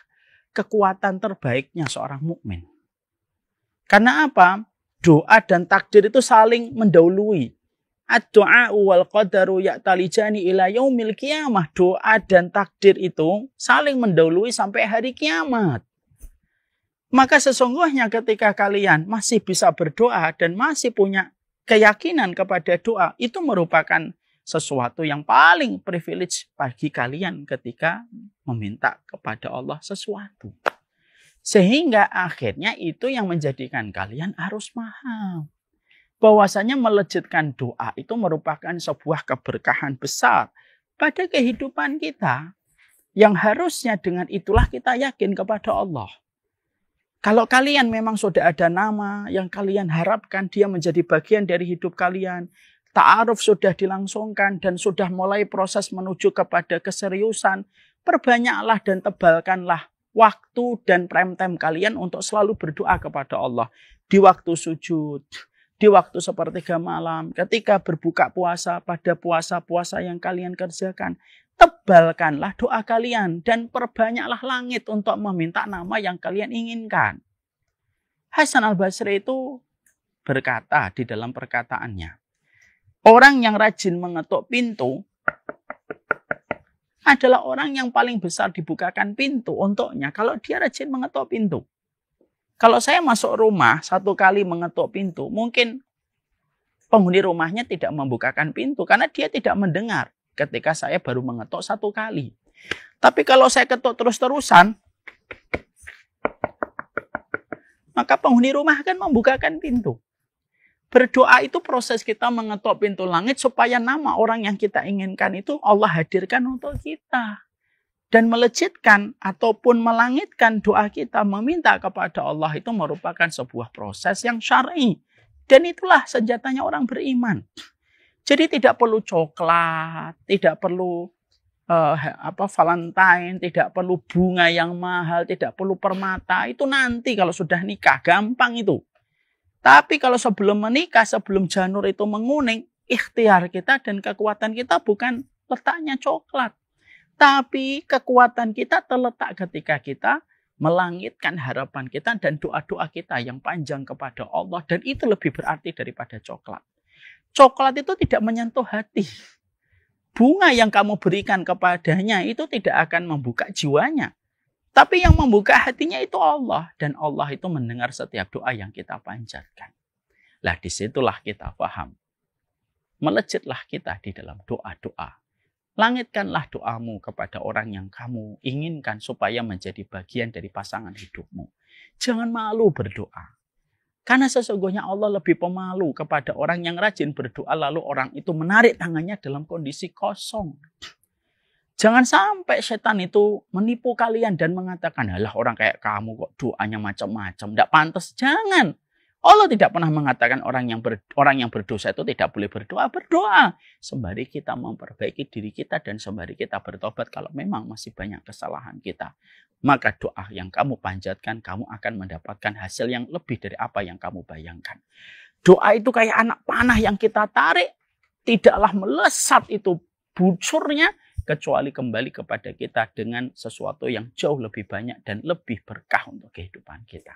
kekuatan terbaiknya seorang mukmin. Karena apa? Doa dan takdir itu saling mendahului. Ad-du'a wal qadaru ya'talijani ila yaumil qiyamah. Doa dan takdir itu saling mendahului sampai hari kiamat. Maka sesungguhnya ketika kalian masih bisa berdoa dan masih punya keyakinan kepada doa, itu merupakan sesuatu yang paling privilege bagi kalian ketika meminta kepada Allah sesuatu. Sehingga akhirnya itu yang menjadikan kalian harus paham bahwasanya melejitkan doa itu merupakan sebuah keberkahan besar pada kehidupan kita, yang harusnya dengan itulah kita yakin kepada Allah. Kalau kalian memang sudah ada nama yang kalian harapkan dia menjadi bagian dari hidup kalian, ta'aruf sudah dilangsungkan dan sudah mulai proses menuju kepada keseriusan, perbanyaklah dan tebalkanlah waktu dan prime time kalian untuk selalu berdoa kepada Allah. Di waktu sujud, di waktu sepertiga malam, ketika berbuka puasa, pada puasa-puasa yang kalian kerjakan, tebalkanlah doa kalian dan perbanyaklah langit untuk meminta nama yang kalian inginkan. Hasan al-Basri itu berkata di dalam perkataannya, orang yang rajin mengetuk pintu adalah orang yang paling besar dibukakan pintu untuknya kalau dia rajin mengetuk pintu. Kalau saya masuk rumah satu kali mengetuk pintu, mungkin penghuni rumahnya tidak membukakan pintu karena dia tidak mendengar ketika saya baru mengetuk satu kali. Tapi kalau saya ketuk terus-terusan, maka penghuni rumah akan membukakan pintu. Berdoa itu proses kita mengetuk pintu langit supaya nama orang yang kita inginkan itu Allah hadirkan untuk kita. Dan melejitkan ataupun melangitkan doa kita meminta kepada Allah itu merupakan sebuah proses yang syar'i. Dan itulah senjatanya orang beriman. Jadi tidak perlu coklat, tidak perlu Valentine, tidak perlu bunga yang mahal, tidak perlu permata. Itu nanti kalau sudah nikah, gampang itu. Tapi kalau sebelum menikah, sebelum janur itu menguning, ikhtiar kita dan kekuatan kita bukan letaknya coklat. Tapi kekuatan kita terletak ketika kita melangitkan harapan kita dan doa-doa kita yang panjang kepada Allah. Dan itu lebih berarti daripada coklat. Coklat itu tidak menyentuh hati. Bunga yang kamu berikan kepadanya itu tidak akan membuka jiwanya. Tapi yang membuka hatinya itu Allah. Dan Allah itu mendengar setiap doa yang kita panjatkan. Lah disitulah kita paham. Melejitlah kita di dalam doa-doa. Langitkanlah doamu kepada orang yang kamu inginkan supaya menjadi bagian dari pasangan hidupmu. Jangan malu berdoa. Karena sesungguhnya Allah lebih pemalu kepada orang yang rajin berdoa lalu orang itu menarik tangannya dalam kondisi kosong. Jangan sampai setan itu menipu kalian dan mengatakan, alah orang kayak kamu kok doanya macam-macam, tidak pantas. Jangan. Allah tidak pernah mengatakan orang yang berdosa itu tidak boleh berdoa. Berdoa. Sembari kita memperbaiki diri kita dan sembari kita bertobat kalau memang masih banyak kesalahan kita. Maka doa yang kamu panjatkan, kamu akan mendapatkan hasil yang lebih dari apa yang kamu bayangkan. Doa itu kayak anak panah yang kita tarik. Tidaklah melesat itu bucurnya. Kecuali kembali kepada kita dengan sesuatu yang jauh lebih banyak dan lebih berkah untuk kehidupan kita.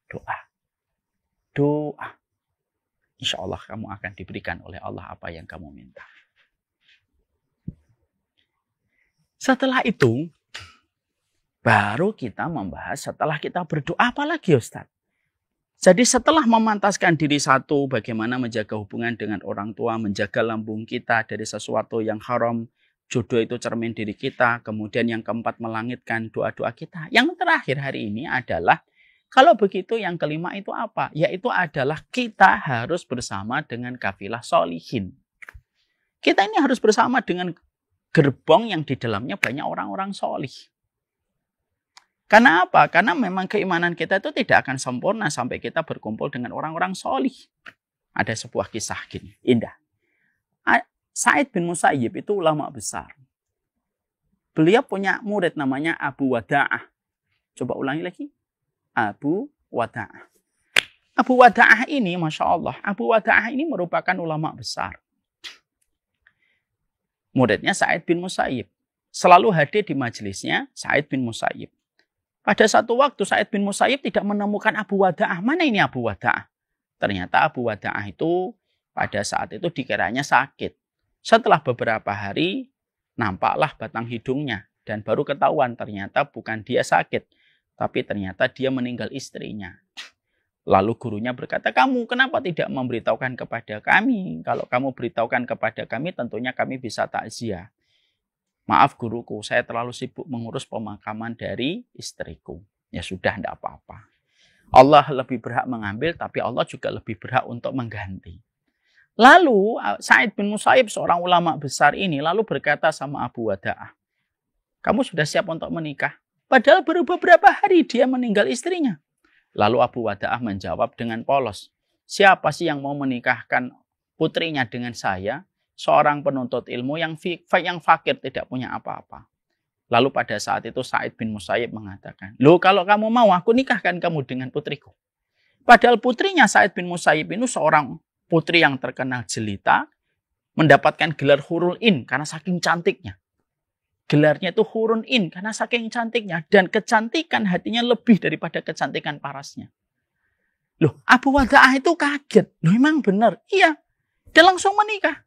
Doa. Doa. Insya Allah kamu akan diberikan oleh Allah apa yang kamu minta. Setelah itu, baru kita membahas setelah kita berdoa apa lagi Ustaz? Jadi setelah memantaskan diri satu, bagaimana menjaga hubungan dengan orang tua, menjaga lambung kita dari sesuatu yang haram, jodoh itu cermin diri kita, kemudian yang keempat melangitkan doa-doa kita. Yang terakhir hari ini adalah Kalau begitu yang kelima itu apa? Yaitu adalah kita harus bersama dengan kafilah solihin. Kita ini harus bersama dengan gerbong yang di dalamnya banyak orang-orang solih. Karena apa? Karena memang keimanan kita itu tidak akan sempurna sampai kita berkumpul dengan orang-orang solih. Ada sebuah kisah gini, indah. Sa'id bin Musayyib itu ulama besar. Beliau punya murid namanya Abu Wada'ah. Coba ulangi lagi. Abu Wada'ah. Abu Wada'ah ini, Masya Allah, Abu Wada'ah ini merupakan ulama besar. Muridnya Sa'id bin Musayyib. Selalu hadir di majelisnya Sa'id bin Musayyib. Pada satu waktu Sa'id bin Musayyib tidak menemukan Abu Wada'ah. Mana ini Abu Wada'ah? Ternyata Abu Wada'ah itu pada saat itu dikiranya sakit. Setelah beberapa hari, nampaklah batang hidungnya. Dan baru ketahuan ternyata bukan dia sakit. Tapi ternyata dia meninggal istrinya. Lalu gurunya berkata, kamu kenapa tidak memberitahukan kepada kami? Kalau kamu beritahukan kepada kami, tentunya kami bisa takziah. Maaf guruku, saya terlalu sibuk mengurus pemakaman dari istriku. Ya sudah, tidak apa-apa. Allah lebih berhak mengambil, tapi Allah juga lebih berhak untuk mengganti. Lalu Sa'id bin Musayyib, seorang ulama besar ini, lalu berkata sama Abu Wada'ah, kamu sudah siap untuk menikah? Padahal baru beberapa hari dia meninggal istrinya. Lalu Abu Wada'ah menjawab dengan polos, siapa sih yang mau menikahkan putrinya dengan saya? Seorang penuntut ilmu yang fakir, tidak punya apa-apa. Lalu pada saat itu Sa'id bin Musayyib mengatakan, loh kalau kamu mau aku nikahkan kamu dengan putriku. Padahal putrinya Sa'id bin Musayyib ini seorang putri yang terkenal jelita, mendapatkan gelar hurul in karena saking cantiknya. Gelarnya itu hurun in karena saking cantiknya. Dan kecantikan hatinya lebih daripada kecantikan parasnya. Loh, Abu Wada'ah itu kaget. Loh, memang benar? Iya. Dia langsung menikah.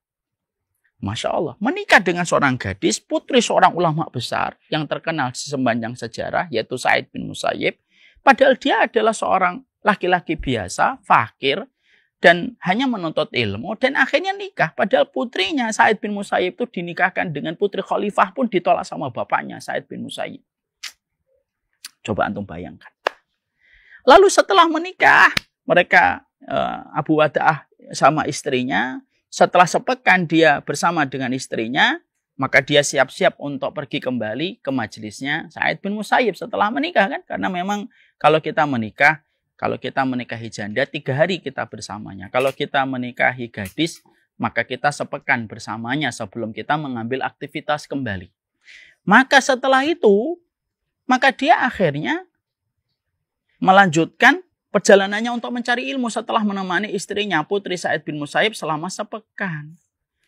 Masya Allah. Menikah dengan seorang gadis, putri seorang ulama besar yang terkenal sepanjang sejarah, yaitu Sa'id bin Musayyib. Padahal dia adalah seorang laki-laki biasa, fakir, dan hanya menuntut ilmu, dan akhirnya nikah. Padahal putrinya Sa'id bin Musayyib itu dinikahkan dengan putri khalifah pun ditolak sama bapaknya Sa'id bin Musayyib. Coba antum bayangkan. Lalu setelah menikah, mereka Abu Wada'ah sama istrinya, setelah sepekan dia bersama dengan istrinya, maka dia siap-siap untuk pergi kembali ke majelisnya Sa'id bin Musayyib setelah menikah kan. Karena memang kalau kita menikahi janda 3 hari kita bersamanya. Kalau kita menikahi gadis, maka kita sepekan bersamanya sebelum kita mengambil aktivitas kembali. Maka setelah itu, maka dia akhirnya melanjutkan perjalanannya untuk mencari ilmu setelah menemani istrinya, putri Sa'id bin Musayyib selama sepekan.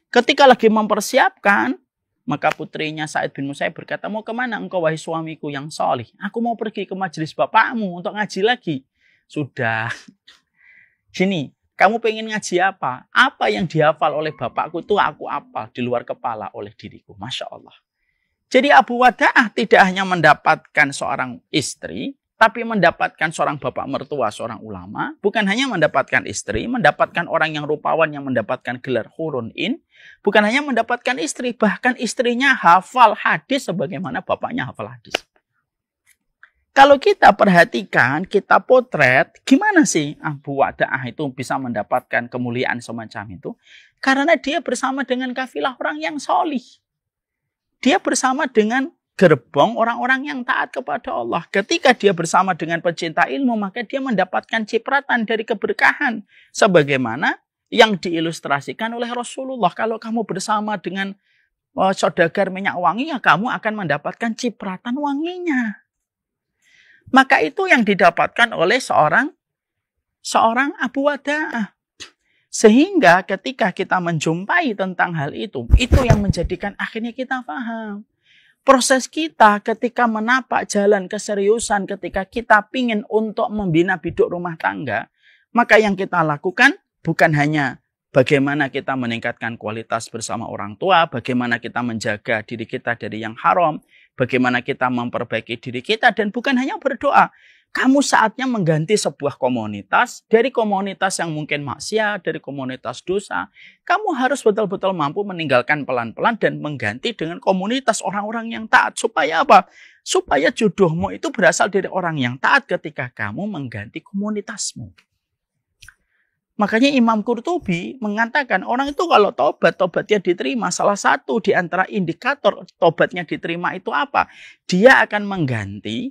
Ketika lagi mempersiapkan, maka putrinya Sa'id bin Musayyib berkata, mau kemana engkau wahai suamiku yang solih? Aku mau pergi ke majelis bapakmu untuk ngaji lagi. Sudah. Sini, kamu pengen ngaji apa? Apa yang dihafal oleh bapakku itu aku hafal di luar kepala oleh diriku. Masya Allah. Jadi Abu Wada'ah tidak hanya mendapatkan seorang istri, tapi mendapatkan seorang bapak mertua, seorang ulama. Bukan hanya mendapatkan istri, mendapatkan orang yang rupawan yang mendapatkan gelar hurun in. Bukan hanya mendapatkan istri, bahkan istrinya hafal hadis sebagaimana bapaknya hafal hadis. Kalau kita perhatikan, kita potret, gimana sih Abu Wada'ah itu bisa mendapatkan kemuliaan semacam itu? Karena dia bersama dengan kafilah orang yang solih. Dia bersama dengan gerbong orang-orang yang taat kepada Allah. Ketika dia bersama dengan pecinta ilmu, maka dia mendapatkan cipratan dari keberkahan. Sebagaimana yang diilustrasikan oleh Rasulullah. Kalau kamu bersama dengan saudagar minyak wangi, ya kamu akan mendapatkan cipratan wanginya. Maka itu yang didapatkan oleh seorang Abu Wada'ah. Sehingga ketika kita menjumpai tentang hal itu yang menjadikan akhirnya kita paham. Proses kita ketika menapak jalan keseriusan, ketika kita pingin untuk membina biduk rumah tangga, maka yang kita lakukan bukan hanya bagaimana kita meningkatkan kualitas bersama orang tua, bagaimana kita menjaga diri kita dari yang haram, bagaimana kita memperbaiki diri kita, dan bukan hanya berdoa. Kamu saatnya mengganti sebuah komunitas, dari komunitas yang mungkin maksiat, dari komunitas dosa. Kamu harus betul-betul mampu meninggalkan pelan-pelan dan mengganti dengan komunitas orang-orang yang taat. Supaya apa? Supaya jodohmu itu berasal dari orang yang taat ketika kamu mengganti komunitasmu. Makanya Imam Qurtubi mengatakan orang itu kalau tobatnya diterima, salah satu di antara indikator tobatnya diterima itu apa? Dia akan mengganti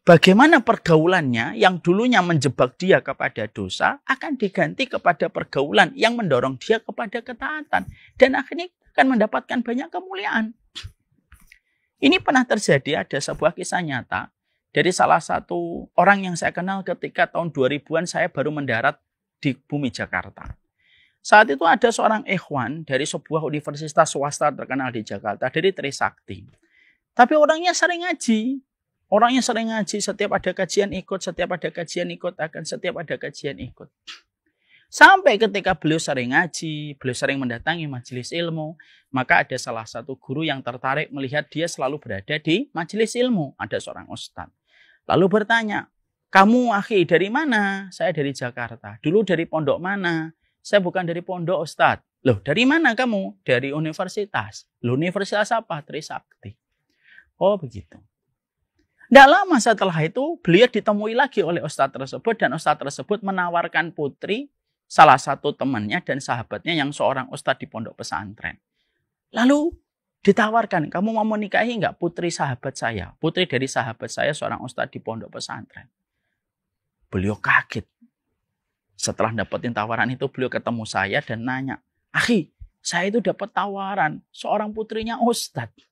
bagaimana pergaulannya yang dulunya menjebak dia kepada dosa akan diganti kepada pergaulan yang mendorong dia kepada ketaatan. Dan akhirnya akan mendapatkan banyak kemuliaan. Ini pernah terjadi, ada sebuah kisah nyata dari salah satu orang yang saya kenal ketika tahun 2000-an saya baru mendarat di bumi Jakarta. Saat itu ada seorang ikhwan dari sebuah universitas swasta terkenal di Jakarta, dari Trisakti. Tapi orangnya sering ngaji. Orangnya sering ngaji, setiap ada kajian ikut, setiap ada kajian ikut, setiap ada kajian ikut. Sampai ketika beliau sering ngaji, beliau sering mendatangi majelis ilmu, maka ada salah satu guru yang tertarik melihat dia selalu berada di majelis ilmu. Ada seorang ustadz. Lalu bertanya, kamu akhi dari mana? Saya dari Jakarta. Dulu dari pondok mana? Saya bukan dari pondok ustadz. Loh dari mana kamu? Dari universitas. Loh universitas apa? Trisakti. Oh begitu. Tidak lama setelah itu beliau ditemui lagi oleh ustadz tersebut. Dan ustadz tersebut menawarkan putri salah satu temannya dan sahabatnya yang seorang ustadz di pondok pesantren. Lalu ditawarkan, kamu mau menikahi nggak putri sahabat saya? Putri dari sahabat saya seorang ustadz di pondok pesantren. Beliau kaget. Setelah dapetin tawaran itu, beliau ketemu saya dan nanya, akhi, saya itu dapat tawaran seorang putrinya ustadz.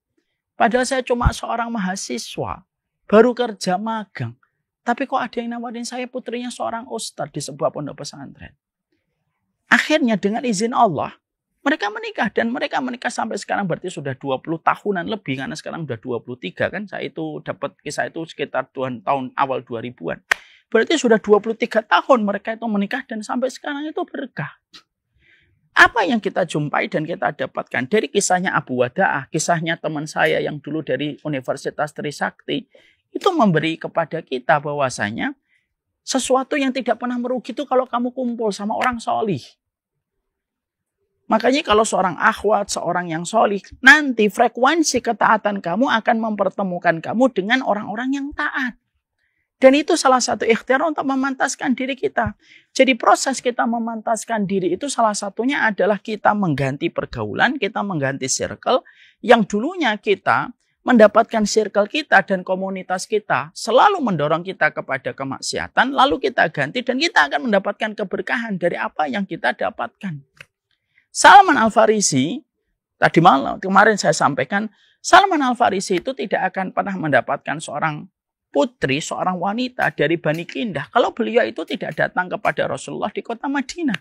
Padahal saya cuma seorang mahasiswa, baru kerja magang. Tapi kok ada yang nawarin saya putrinya seorang ustadz di sebuah pondok pesantren. Akhirnya dengan izin Allah, mereka menikah. Dan mereka menikah sampai sekarang berarti sudah 20 tahunan lebih. Karena sekarang sudah 23 kan. Saya itu dapat kisah itu sekitar tahun awal 2000-an. Berarti sudah 23 tahun mereka itu menikah dan sampai sekarang itu berkah. Apa yang kita jumpai dan kita dapatkan dari kisahnya Abu Wada'ah, kisahnya teman saya yang dulu dari Universitas Trisakti, itu memberi kepada kita bahwasanya sesuatu yang tidak pernah merugi itu kalau kamu kumpul sama orang solih. Makanya kalau seorang akhwat, seorang yang solih, nanti frekuensi ketaatan kamu akan mempertemukan kamu dengan orang-orang yang taat. Dan itu salah satu ikhtiar untuk memantaskan diri kita. Jadi proses kita memantaskan diri itu salah satunya adalah kita mengganti pergaulan, kita mengganti circle. Yang dulunya kita mendapatkan circle kita dan komunitas kita selalu mendorong kita kepada kemaksiatan. Lalu kita ganti dan kita akan mendapatkan keberkahan dari apa yang kita dapatkan. Salman Al-Farisi, tadi malam kemarin saya sampaikan, Salman Al-Farisi itu tidak akan pernah mendapatkan seorang putri, seorang wanita dari Bani Kindah kalau beliau itu tidak datang kepada Rasulullah di kota Madinah.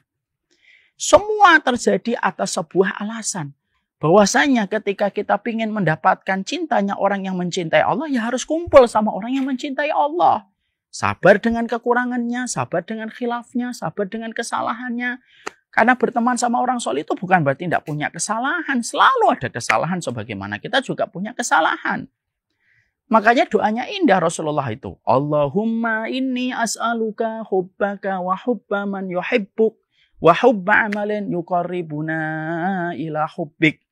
Semua terjadi atas sebuah alasan. Bahwasanya ketika kita ingin mendapatkan cintanya orang yang mencintai Allah, ya harus kumpul sama orang yang mencintai Allah. Sabar dengan kekurangannya, sabar dengan khilafnya, sabar dengan kesalahannya. Karena berteman sama orang soleh itu bukan berarti tidak punya kesalahan. Selalu ada kesalahan sebagaimana kita juga punya kesalahan. Makanya doanya indah Rasulullah itu. Allahumma inni as'aluka hubbaka wa hubba man yuhibbuk wa hubba amalin yuqarribuna ila hubbik.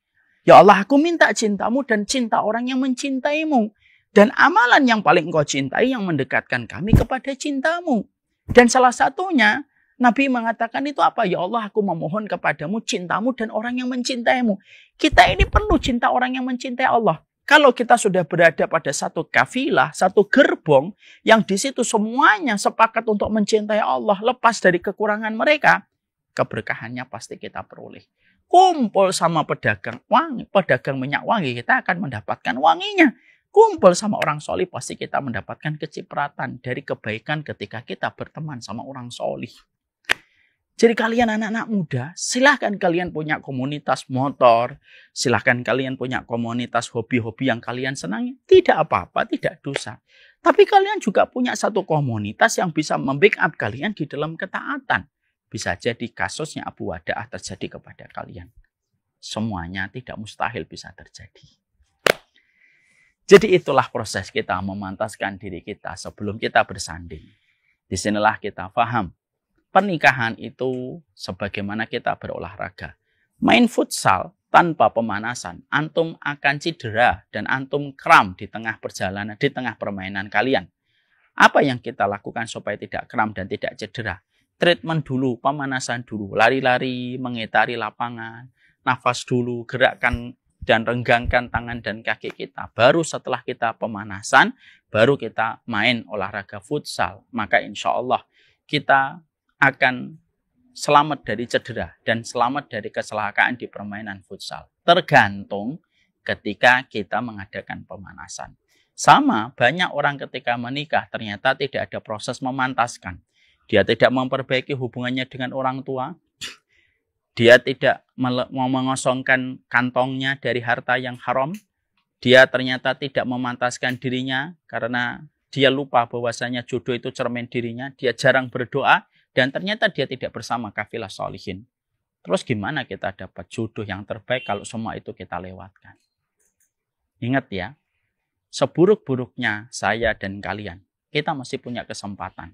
Ya Allah, aku minta cintamu dan cinta orang yang mencintaimu. Dan amalan yang paling engkau cintai yang mendekatkan kami kepada cintamu. Dan salah satunya, Nabi mengatakan itu apa? Ya Allah, aku memohon kepadamu cintamu dan orang yang mencintaimu. Kita ini perlu cinta orang yang mencintai Allah. Kalau kita sudah berada pada satu kafilah, satu gerbong, yang di situ semuanya sepakat untuk mencintai Allah, lepas dari kekurangan mereka, keberkahannya pasti kita peroleh. Kumpul sama pedagang wangi, pedagang minyak wangi, kita akan mendapatkan wanginya. Kumpul sama orang solih, pasti kita mendapatkan kecipratan dari kebaikan ketika kita berteman sama orang solih. Jadi kalian anak-anak muda, silahkan kalian punya komunitas motor, silahkan kalian punya komunitas hobi-hobi yang kalian senangi. Tidak apa-apa, tidak dosa. Tapi kalian juga punya satu komunitas yang bisa membackup kalian di dalam ketaatan. Bisa jadi kasusnya Abu Wada'ah terjadi kepada kalian. Semuanya tidak mustahil bisa terjadi. Jadi itulah proses kita memantaskan diri kita sebelum kita bersanding. Disinilah kita paham. Pernikahan itu sebagaimana kita berolahraga. Main futsal tanpa pemanasan, antum akan cedera dan antum kram di tengah perjalanan, di tengah permainan kalian. Apa yang kita lakukan supaya tidak kram dan tidak cedera? Treatment dulu, pemanasan dulu, lari-lari, mengitari lapangan, nafas dulu, gerakkan dan renggangkan tangan dan kaki kita. Baru setelah kita pemanasan, baru kita main olahraga futsal. Maka insya Allah kita akan selamat dari cedera dan selamat dari kecelakaan di permainan futsal. Tergantung ketika kita mengadakan pemanasan. Sama, banyak orang ketika menikah ternyata tidak ada proses memantaskan. Dia tidak memperbaiki hubungannya dengan orang tua. Dia tidak mau mengosongkan kantongnya dari harta yang haram. Dia ternyata tidak memantaskan dirinya karena dia lupa bahwasanya jodoh itu cermin dirinya. Dia jarang berdoa. Dan ternyata dia tidak bersama kafilah sholihin. Terus gimana kita dapat jodoh yang terbaik kalau semua itu kita lewatkan? Ingat ya, seburuk-buruknya saya dan kalian, kita masih punya kesempatan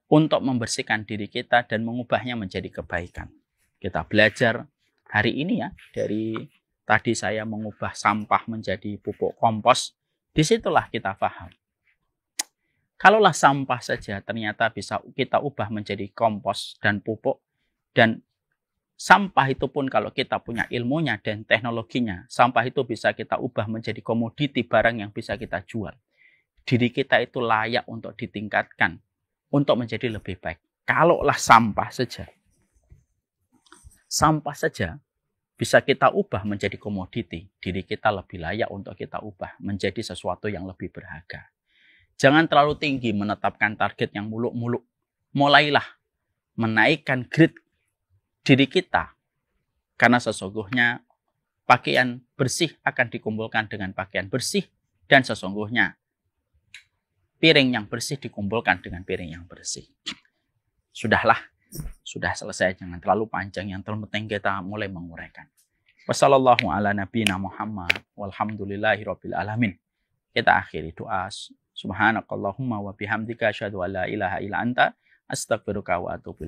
untuk membersihkan diri kita dan mengubahnya menjadi kebaikan. Kita belajar hari ini ya, dari tadi saya mengubah sampah menjadi pupuk kompos, disitulah kita paham. Kalaulah sampah saja ternyata bisa kita ubah menjadi kompos dan pupuk. Dan sampah itu pun kalau kita punya ilmunya dan teknologinya, sampah itu bisa kita ubah menjadi komoditi barang yang bisa kita jual. Diri kita itu layak untuk ditingkatkan, untuk menjadi lebih baik. Kalaulah sampah saja bisa kita ubah menjadi komoditi, diri kita lebih layak untuk kita ubah menjadi sesuatu yang lebih berharga. Jangan terlalu tinggi menetapkan target yang muluk-muluk. Mulailah menaikkan grade diri kita. Karena sesungguhnya pakaian bersih akan dikumpulkan dengan pakaian bersih. Dan sesungguhnya piring yang bersih dikumpulkan dengan piring yang bersih. Sudahlah, sudah selesai. Jangan terlalu panjang. Yang terpenting kita mulai menguraikan. Wassalamualaikum warahmatullahi wabarakatuh. Walhamdulillahirabbil alamin. Kita akhiri doa. Subhanakallahumma wa bihamdika asyhadu an la ilaha illa anta astaghfiruka wa atubu ilaik.